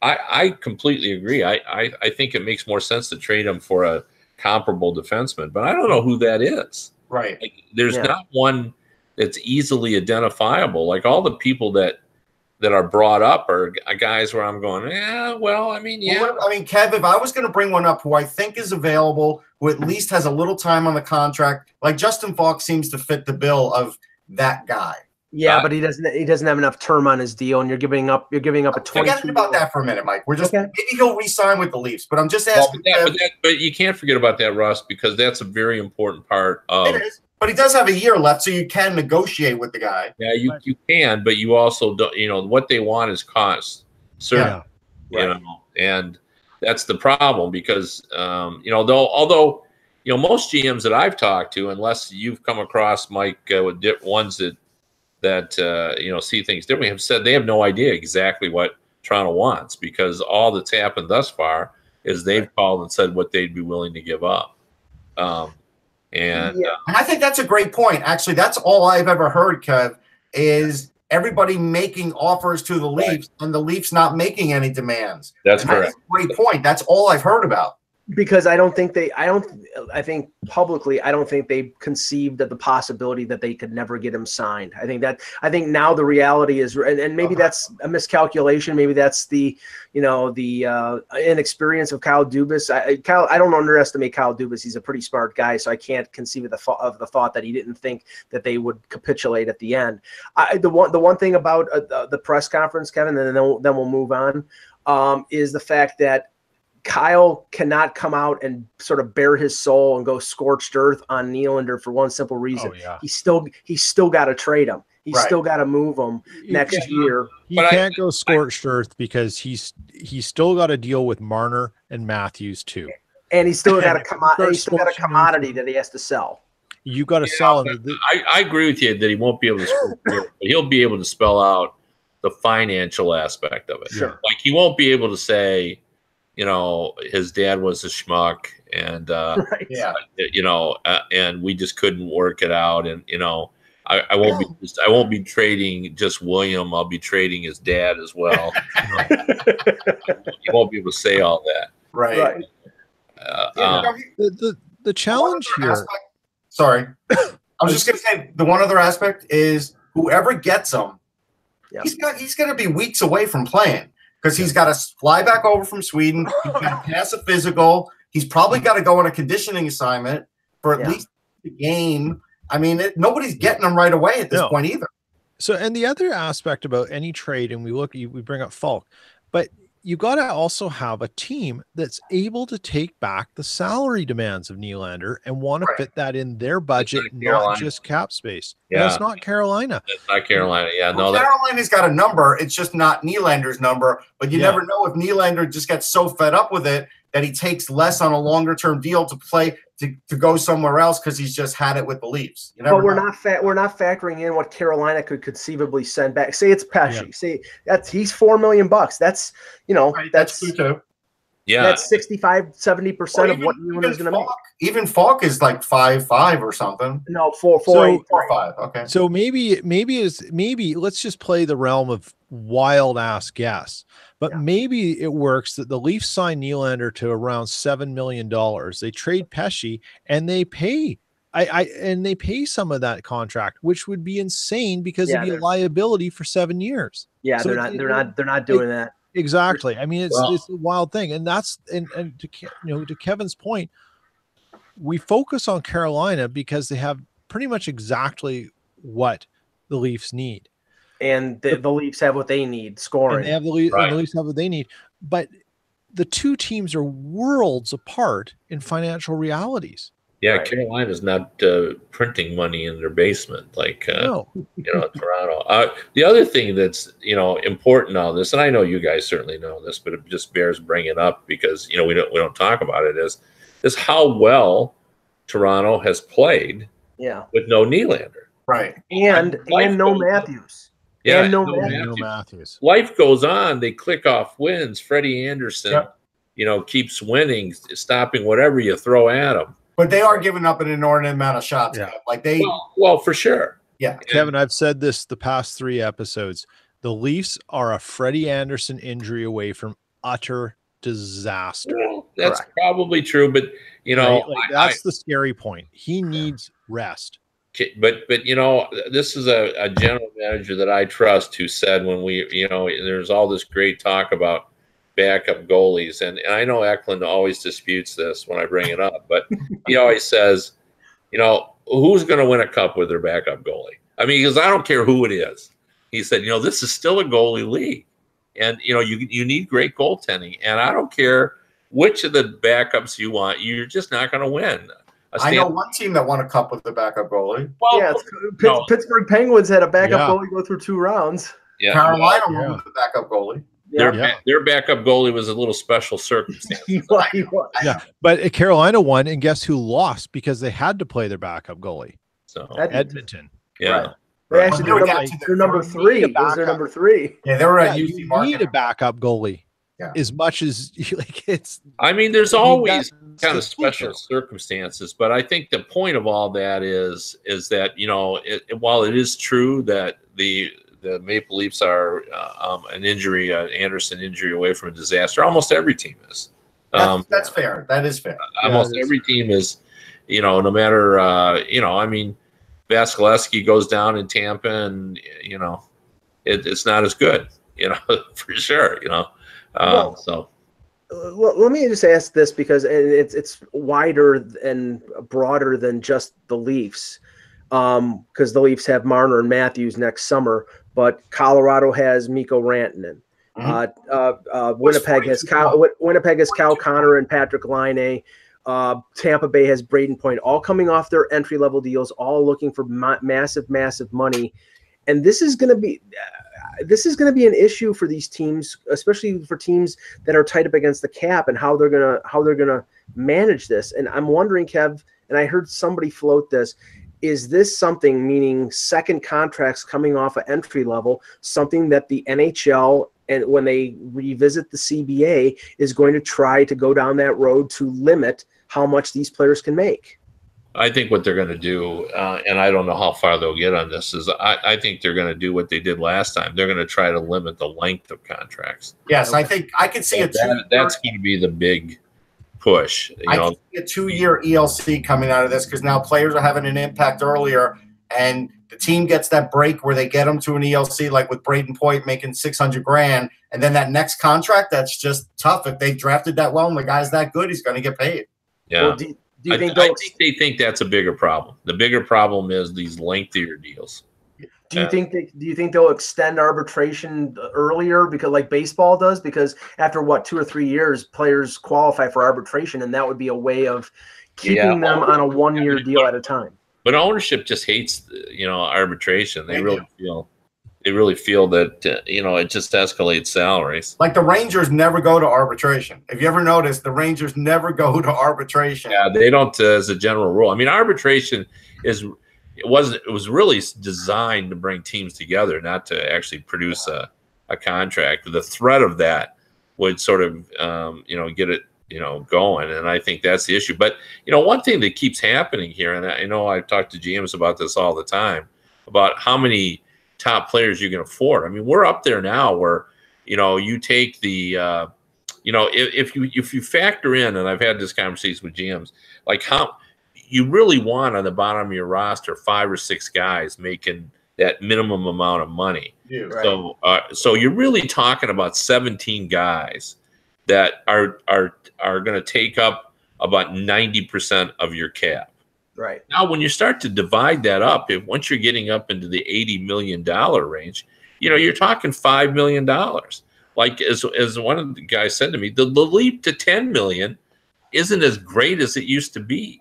I completely agree. I think it makes more sense to trade him for a comparable defenseman, but I don't know who that is. Right. Like, there's not one that's easily identifiable. Like all the people that are brought up are guys where I'm going, Well, Kev, if I was going to bring one up who I think is available, who at least has a little time on the contract, like Justin Falk seems to fit the bill of that guy. Yeah, but he doesn't have enough term on his deal, and you're giving up a 20. Forget about that for a minute, Mike. We're just maybe he'll re-sign with the Leafs, but I'm just asking. But you can't forget about that, Russ, because that's a very important part of it. Is. But he does have a year left, so you can negotiate with the guy. Yeah, you can, but you also don't. What they want is cost, certainly. Yeah. And that's the problem because although most GMs that I've talked to, unless you've come across Mike with ones that see things differently, have said they have no idea exactly what Toronto wants because all that's happened thus far is they've called and said what they'd be willing to give up. And I think that's a great point. Actually, that's all I've ever heard, Kev, is everybody making offers to the Leafs and the Leafs not making any demands. That's correct. That's a great point. That's all I've heard about. Because I think publicly, I don't think they conceived of the possibility that they could never get him signed. I think now the reality is, and maybe that's a miscalculation. Maybe that's the inexperience of Kyle Dubas. I don't underestimate Kyle Dubas. He's a pretty smart guy, so I can't conceive of the thought that he didn't think that they would capitulate at the end. The one thing about the press conference, Kevin, and then we'll move on, is the fact that Kyle cannot come out and sort of bare his soul and go scorched earth on Nylander for one simple reason. He's still got to trade him. He's still got to move him next year. He can't go scorched earth because he's still got to deal with Marner and Matthews too. And he's still got a commodity that he has to sell. You got to sell him. I agree with you that he won't be able to. But he'll be able to spell out the financial aspect of it. Sure. Like he won't be able to say, his dad was a schmuck, and and we just couldn't work it out, and I won't be trading just William. I'll be trading his dad as well. You won't be able to say all that, right? The challenge here. Sorry, I was just going to say the one other aspect is whoever gets him, he's going to be weeks away from playing. Because he's got to fly back over from Sweden. He's got to pass a physical. He's probably got to go on a conditioning assignment for at least the game. I mean, nobody's getting him right away at this point either. So, and the other aspect about any trade, and we bring up Falk, but you got to also have a team that's able to take back the salary demands of Nylander and want to fit that in their budget, not just cap space. Yeah, that's not Carolina. That's not Carolina. Yeah, well, Carolina's got a number. It's just not Nylander's number. But you never know if Nylander just gets so fed up with it that he takes less on a longer-term deal to play to go somewhere else because he's just had it with the Leafs. But we're not factoring in what Carolina could conceivably send back. Say it's Pesce. Yeah. Say he's $4 million. That's that's too. Yeah, that's 65-70% of what Nylander's going to make. Even Falk is like 5.5 or something. No, 4.5. Okay. So maybe let's just play the realm of wild ass guess. But maybe it works that the Leafs sign Nylander to around $7 million. They trade Pesce and they pay they pay some of that contract, which would be insane because it'd be a liability for 7 years. Yeah, so they're not doing that. Exactly. I mean, it's a wild thing, and that's and to Kevin's point, we focus on Carolina because they have pretty much exactly what the Leafs need. And the Leafs have what they need, scoring. And they have the Leafs have what they need. But the two teams are worlds apart in financial realities. Yeah, Carolina's not printing money in their basement like Toronto. The other thing that's important on this, and I know you guys certainly know this, but it just bears bringing up because we don't talk about it, is how well Toronto has played. Yeah. With no Nylander. Right. And no Matthews. Yeah, and no Matthews. Life goes on. They click off wins. Freddie Anderson, keeps winning, stopping whatever you throw at him. But they are giving up an inordinate amount of shots. Yeah. Like they. Well, for sure. Yeah. Kevin, I've said this the past 3 episodes. The Leafs are a Freddie Anderson injury away from utter disaster. Well, that's probably true, but that's the scary point. He needs rest. But this is a general manager that I trust who said when there's all this great talk about backup goalies, and I know Eklund always disputes this when I bring it up, but he always says, who's going to win a cup with their backup goalie? I mean, because I don't care who it is. He said, this is still a goalie league, and you need great goaltending, and I don't care which of the backups you want, you're just not going to win. I know one team that won a cup with the backup goalie. Well, Pittsburgh Penguins had a backup goalie go through 2 rounds. Yeah. Carolina won with the backup goalie. Their backup goalie was a little special circumstance. But Carolina won, and guess who lost because they had to play their backup goalie? So Edmonton. Yeah. Right. They're number 3. They're number 3. Yeah, they were at UC Market. You need a backup goalie. Yeah. As much as it's. I mean, there's always kind of special circumstances, but I think the point of all that is that while it is true that the Maple Leafs are an Anderson injury away from a disaster, almost every team is. That's fair. That is fair. Almost every team is. No matter I mean, Vasilevsky goes down in Tampa, and it's not as good. For sure. So let me just ask this because it's wider and broader than just the Leafs, because the Leafs have Marner and Matthews next summer, but Colorado has Mikko Rantanen. Winnipeg has Kyle Connor and Patrick Laine. Tampa Bay has Braden Point, all coming off their entry-level deals, all looking for massive money, and this is going to be an issue for these teams, especially for teams that are tight up against the cap, and how they're gonna manage this. And I'm wondering, Kev, and I heard somebody float this: is this something, meaning second contracts coming off of entry level, something that the NHL, and when they revisit the CBA, is going to try to go down that road to limit how much these players can make? I think what they're going to do, and I don't know how far they'll get on this, is I think they're going to do what they did last time. They're going to try to limit the length of contracts. Yes, I think I could see it. That's going to be the big push. I can see a 2-year ELC coming out of this because now players are having an impact earlier, and the team gets that break where they get them to an ELC, like with Braden Point making $600,000, and then that next contract, that's just tough. If they drafted that well and the guy's that good, he's going to get paid. Yeah. Well, I think they think that's a bigger problem. The bigger problem is these lengthier deals. Do you think they'll extend arbitration earlier because like baseball does? Because after 2 or 3 years, players qualify for arbitration, and that would be a way of keeping them on a 1-year deal at a time. But ownership just hates, arbitration. They really feel that it just escalates salaries. Like the Rangers never go to arbitration. If you ever noticed, the Rangers never go to arbitration. Yeah, they don't as a general rule. I mean, arbitration it was really designed to bring teams together, not to actually produce a contract. The threat of that would sort of get it going, and I think that's the issue. But one thing that keeps happening here, and I know I've talked to GMs about this all the time, about how many top players you can afford. I mean, we're up there now where you take the if you factor in, and I've had this conversation with GMs, like how you really want on the bottom of your roster 5 or 6 guys making that minimum amount of money. Yeah, right. So you're really talking about 17 guys that are going to take up about 90% of your cap. Right. Now, when you start to divide that up, once you're getting up into the $80 million range, you're talking $5 million. Like as one of the guys said to me, the leap to 10 million isn't as great as it used to be.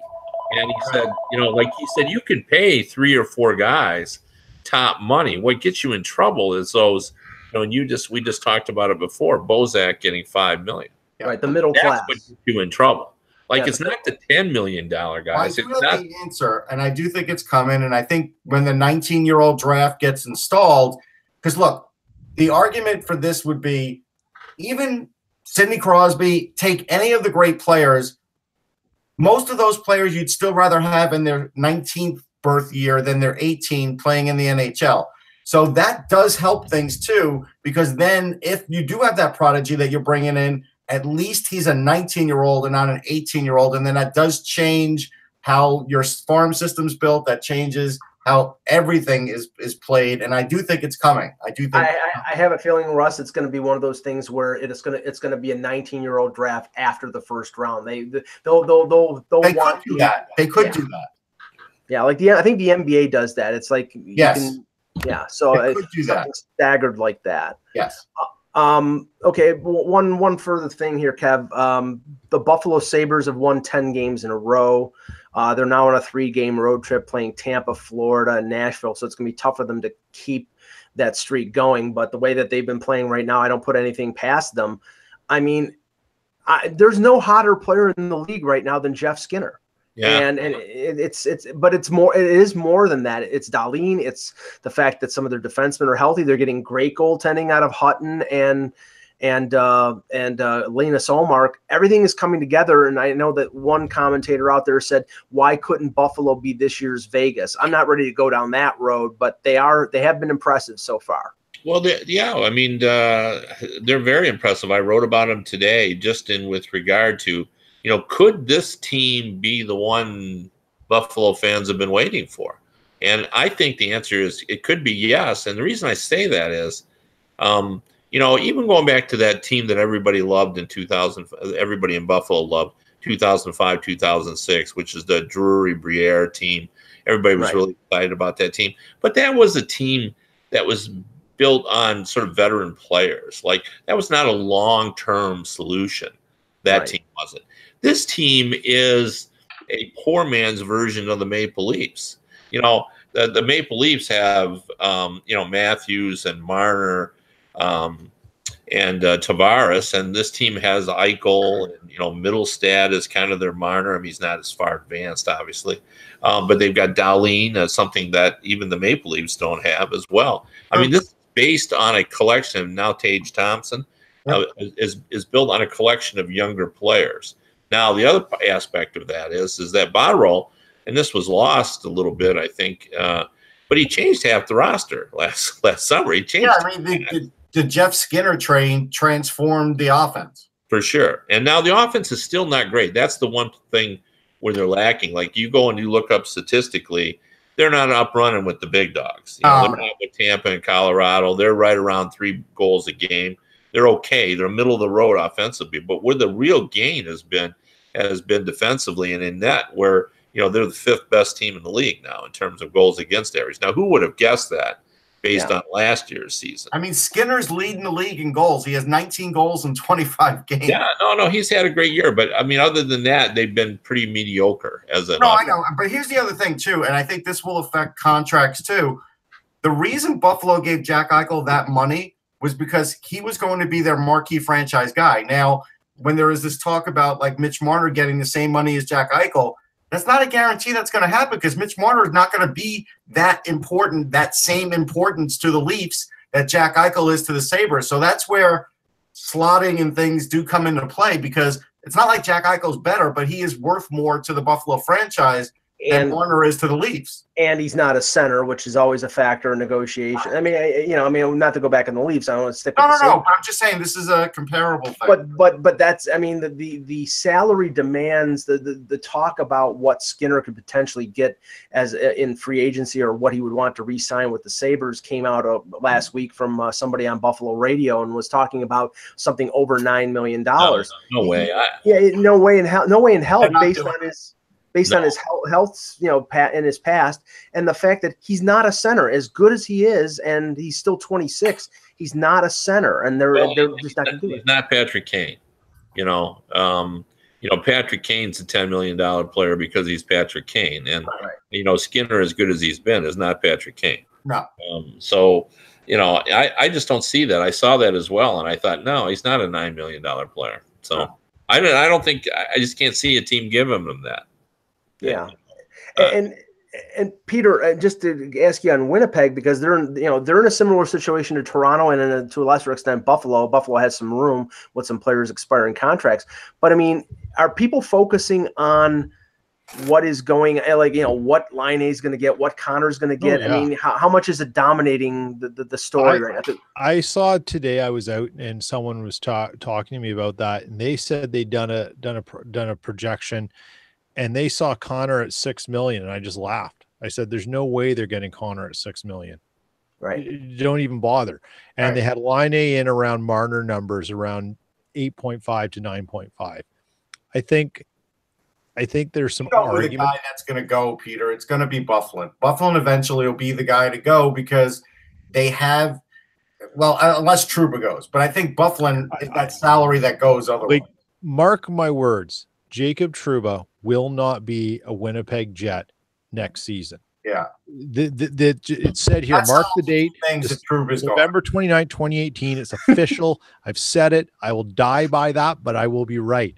And he said, you can pay 3 or 4 guys top money. What gets you in trouble is those, and we just talked about it before, Bozak getting $5 million. Right, the middle class. That's what gets you in trouble. Like, it's not the $10 million guys. Well, I do have the answer, and I do think it's coming. And I think when the 19-year-old draft gets installed, because look, the argument for this would be even Sidney Crosby, take any of the great players. Most of those players you'd still rather have in their 19th birth year than their 18 playing in the NHL. So that does help things too, because then if you do have that prodigy that you're bringing in, at least he's a 19-year-old and not an 18-year-old. And then that does change how your farm system's built. That changes how everything is played. And I do think it's coming. I have a feeling, Russ, it's going to be one of those things where it's going to be a 19-year-old draft after the first round. They'll want to do that. They could do that. Yeah, like I think the NBA does that. It's like so it's something staggered like that. Yes. Okay, one further thing here, Kev. The Buffalo Sabres have won 10 games in a row. They're now on a 3-game road trip playing Tampa, Florida, and Nashville, so it's going to be tough for them to keep that streak going. But the way that they've been playing right now, I don't put anything past them. I mean, there's no hotter player in the league right now than Jeff Skinner. Yeah. And it is more than that. It's Dahlin. It's the fact that some of their defensemen are healthy. They're getting great goaltending out of Hutton and Linus Ullmark. Everything is coming together. And I know that one commentator out there said, why couldn't Buffalo be this year's Vegas? I'm not ready to go down that road, but they have been impressive so far. Well, I mean, they're very impressive. I wrote about them today, just with regard to, could this team be the one Buffalo fans have been waiting for? And I think the answer is it could be yes. And the reason I say that is, even going back to that team that everybody loved in 2000, everybody in Buffalo loved 2005, 2006, which is the Drury-Briere team. Everybody was really excited about that team. But that was a team that was built on sort of veteran players. Like, that was not a long-term solution. That team wasn't. This team is a poor man's version of the Maple Leafs. The Maple Leafs have, Matthews and Marner and Tavares, and this team has Eichel and, Middlestad is kind of their Marner. I mean, he's not as far advanced, obviously. But they've got Dahlin, something that even the Maple Leafs don't have as well. I mean, this is based on a collection of now Tage Thompson. Is built on a collection of younger players. Now, the other aspect of that is that Botterill, and this was lost a little bit, I think, but he changed half the roster last summer. He changed. Yeah, I mean, the Jeff Skinner train transformed the offense. For sure. And now the offense is still not great. That's the one thing where they're lacking. Like, you go and you look up statistically, they're not up running with the big dogs. They're not with Tampa and Colorado. They're right around 3 goals a game. They're okay. They're middle of the road offensively, but where the real gain has been defensively and in net, where they're the 5th best team in the league now in terms of goals against average. Now, who would have guessed that based on last year's season? I mean, Skinner's leading the league in goals. He has 19 goals in 25 games. Yeah, no, he's had a great year. But, I mean, other than that, they've been pretty mediocre as an I know. But here's the other thing, too, and I think this will affect contracts, too. The reason Buffalo gave Jack Eichel that money was because he was going to be their marquee franchise guy. Now, when there is this talk about, like, Mitch Marner getting the same money as Jack Eichel, that's not a guarantee that's going to happen because Mitch Marner is not going to be that important, that same importance to the Leafs that Jack Eichel is to the Sabres. So that's where slotting and things do come into play because it's not like Jack Eichel's better, but he is worth more to the Buffalo franchise than Marner is to the Leafs. And he's not a center, which is always a factor in negotiation. I mean, not to go back in the Leafs. I don't want to stick with No. But I'm just saying this is a comparable thing. But that's, I mean, the salary demands, the talk about what Skinner could potentially get as in free agency or what he would want to re-sign with the Sabres came out last week from somebody on Buffalo radio and was talking about something over $9 million. No way. No way in hell based on his health, in his past, and the fact that he's not a center, as good as he is, and he's still 26. He's not a center, and they're just not going to do it. He's not Patrick Kane, Patrick Kane's a $10 million player because he's Patrick Kane, and Skinner, as good as he's been, is not Patrick Kane. No. I just don't see that. I saw that as well, and I thought, no, he's not a $9 million player. So no. I don't think I just can't see a team giving him that. Yeah, and Peter, just to ask you on Winnipeg, because they're in a similar situation to Toronto and to a lesser extent Buffalo. Buffalo has some room with some players expiring contracts, but I mean, are people focusing on what is going, what Line A is going to get, what Connor's going to get? I mean, how much is it dominating the story right now? I saw today. I was out and someone was talking to me about that, and they said they'd done a projection. And they saw Connor at $6 million, and I just laughed. I said, "There's no way they're getting Connor at $6 million. Right? Don't even bother." And they had Line A in around Marner numbers around 8.5 to 9.5. I think there's some argument. The guy that's going to go, Peter. It's going to be Bufflin. Bufflin eventually will be the guy to go because they have, unless Trouba goes, but I think Bufflin is that salary that goes otherwise. Mark my words. Jacob Trouba will not be a Winnipeg Jet next season. Yeah. It said here, mark the date. November 29, 2018. It's official. I've said it. I will die by that, but I will be right.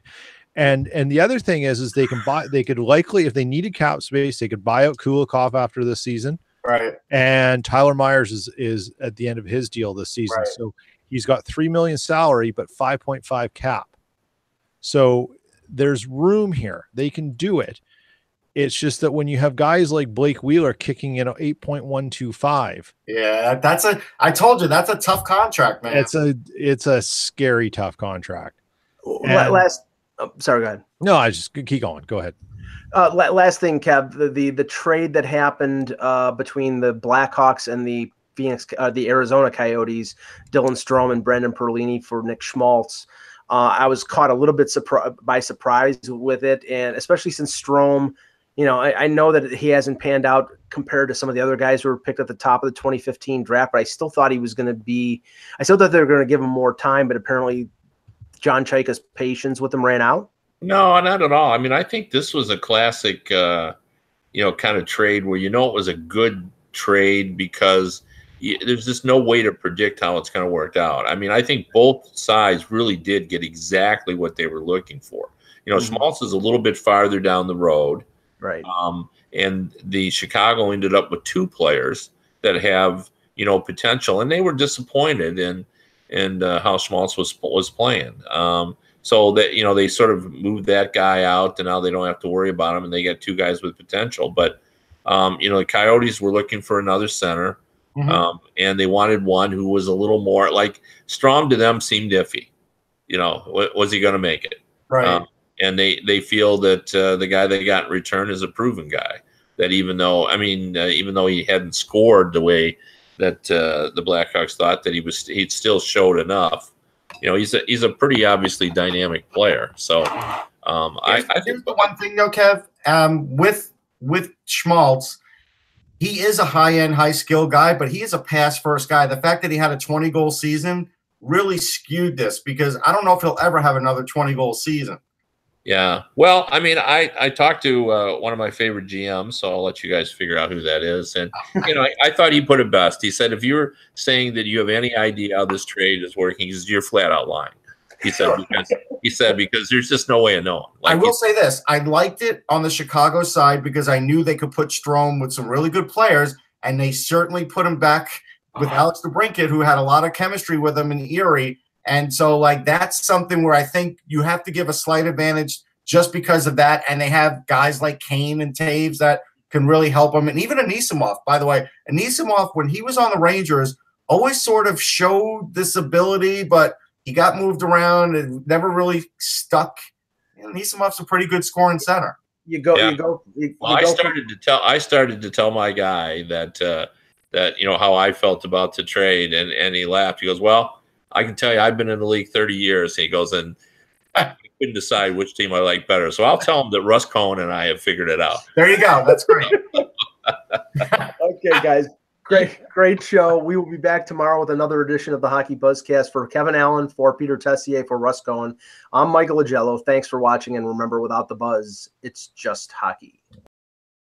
And the other thing is they could likely, if they needed cap space, they could buy out Kulikov after this season. Right. And Tyler Myers is at the end of his deal this season. Right. So he's got $3 million salary, but 5.5 cap. So there's room here. They can do it. It's just that when you have guys like Blake Wheeler kicking in 8.125. Yeah, I told you that's a tough contract, man. It's a scary tough contract. Sorry, go ahead. No, I just keep going. Go ahead. Last thing, Kev, the trade that happened between the Blackhawks and the the Arizona Coyotes, Dylan Strome and Brendan Perlini for Nick Schmaltz. I was caught a little bit by surprise with it, and especially since Strome, I know that he hasn't panned out compared to some of the other guys who were picked at the top of the 2015 draft, but I still thought he was going to be – I still thought they were going to give him more time, but apparently John Chaika's patience with him ran out. No, not at all. I mean, I think this was a classic, kind of trade where it was a good trade because – there's just no way to predict how it's going to work out. I mean, I think both sides really did get exactly what they were looking for. Schmaltz is a little bit farther down the road. Right. And the Chicago ended up with 2 players that have, potential, and they were disappointed in how Schmaltz was playing. So that, they sort of moved that guy out, and now they don't have to worry about him, and they got 2 guys with potential. But, the Coyotes were looking for another center. Mm-hmm. And they wanted one who was a little more like Strome to them seemed iffy. Was he going to make it? Right. And they feel that the guy they got in return is a proven guy. That even though he hadn't scored the way that the Blackhawks thought that he'd still showed enough. He's a pretty obviously dynamic player. So I think the one thing though, Kev, with Schmaltz, he is a high-end, high-skill guy, but he is a pass-first guy. The fact that he had a 20-goal season really skewed this, because I don't know if he'll ever have another 20-goal season. Yeah. Well, I mean, I talked to one of my favorite GMs, so I'll let you guys figure out who that is. And, you know, I thought he put it best. He said, if you're saying that you have any idea how this trade is working, you're flat out lying. He said, because there's just no way of knowing. Like, I will say this. I liked it on the Chicago side because I knew they could put Strome with some really good players, and they certainly put him back with Alex DeBrincat, who had a lot of chemistry with him in Erie. And so, like, that's something where I think you have to give a slight advantage just because of that. And they have guys like Kane and Taves that can really help them. And even Anisimov, by the way. Anisimov, when he was on the Rangers, always sort of showed this ability, but he got moved around and never really stuck. And Anisimov's a pretty good scoring center. I started to tell my guy that you know how I felt about the trade, and he laughed. He goes, "Well, I can tell you, I've been in the league 30 years." And he goes, and I couldn't decide which team I like better. So I'll tell him that Russ Cohen and I have figured it out. There you go. That's great. Okay, guys. Great show. We will be back tomorrow with another edition of the Hockey Buzzcast. For Kevin Allen, for Peter Tessier, for Russ Cohen, I'm Michael Agello. Thanks for watching, and remember, without the buzz, it's just hockey.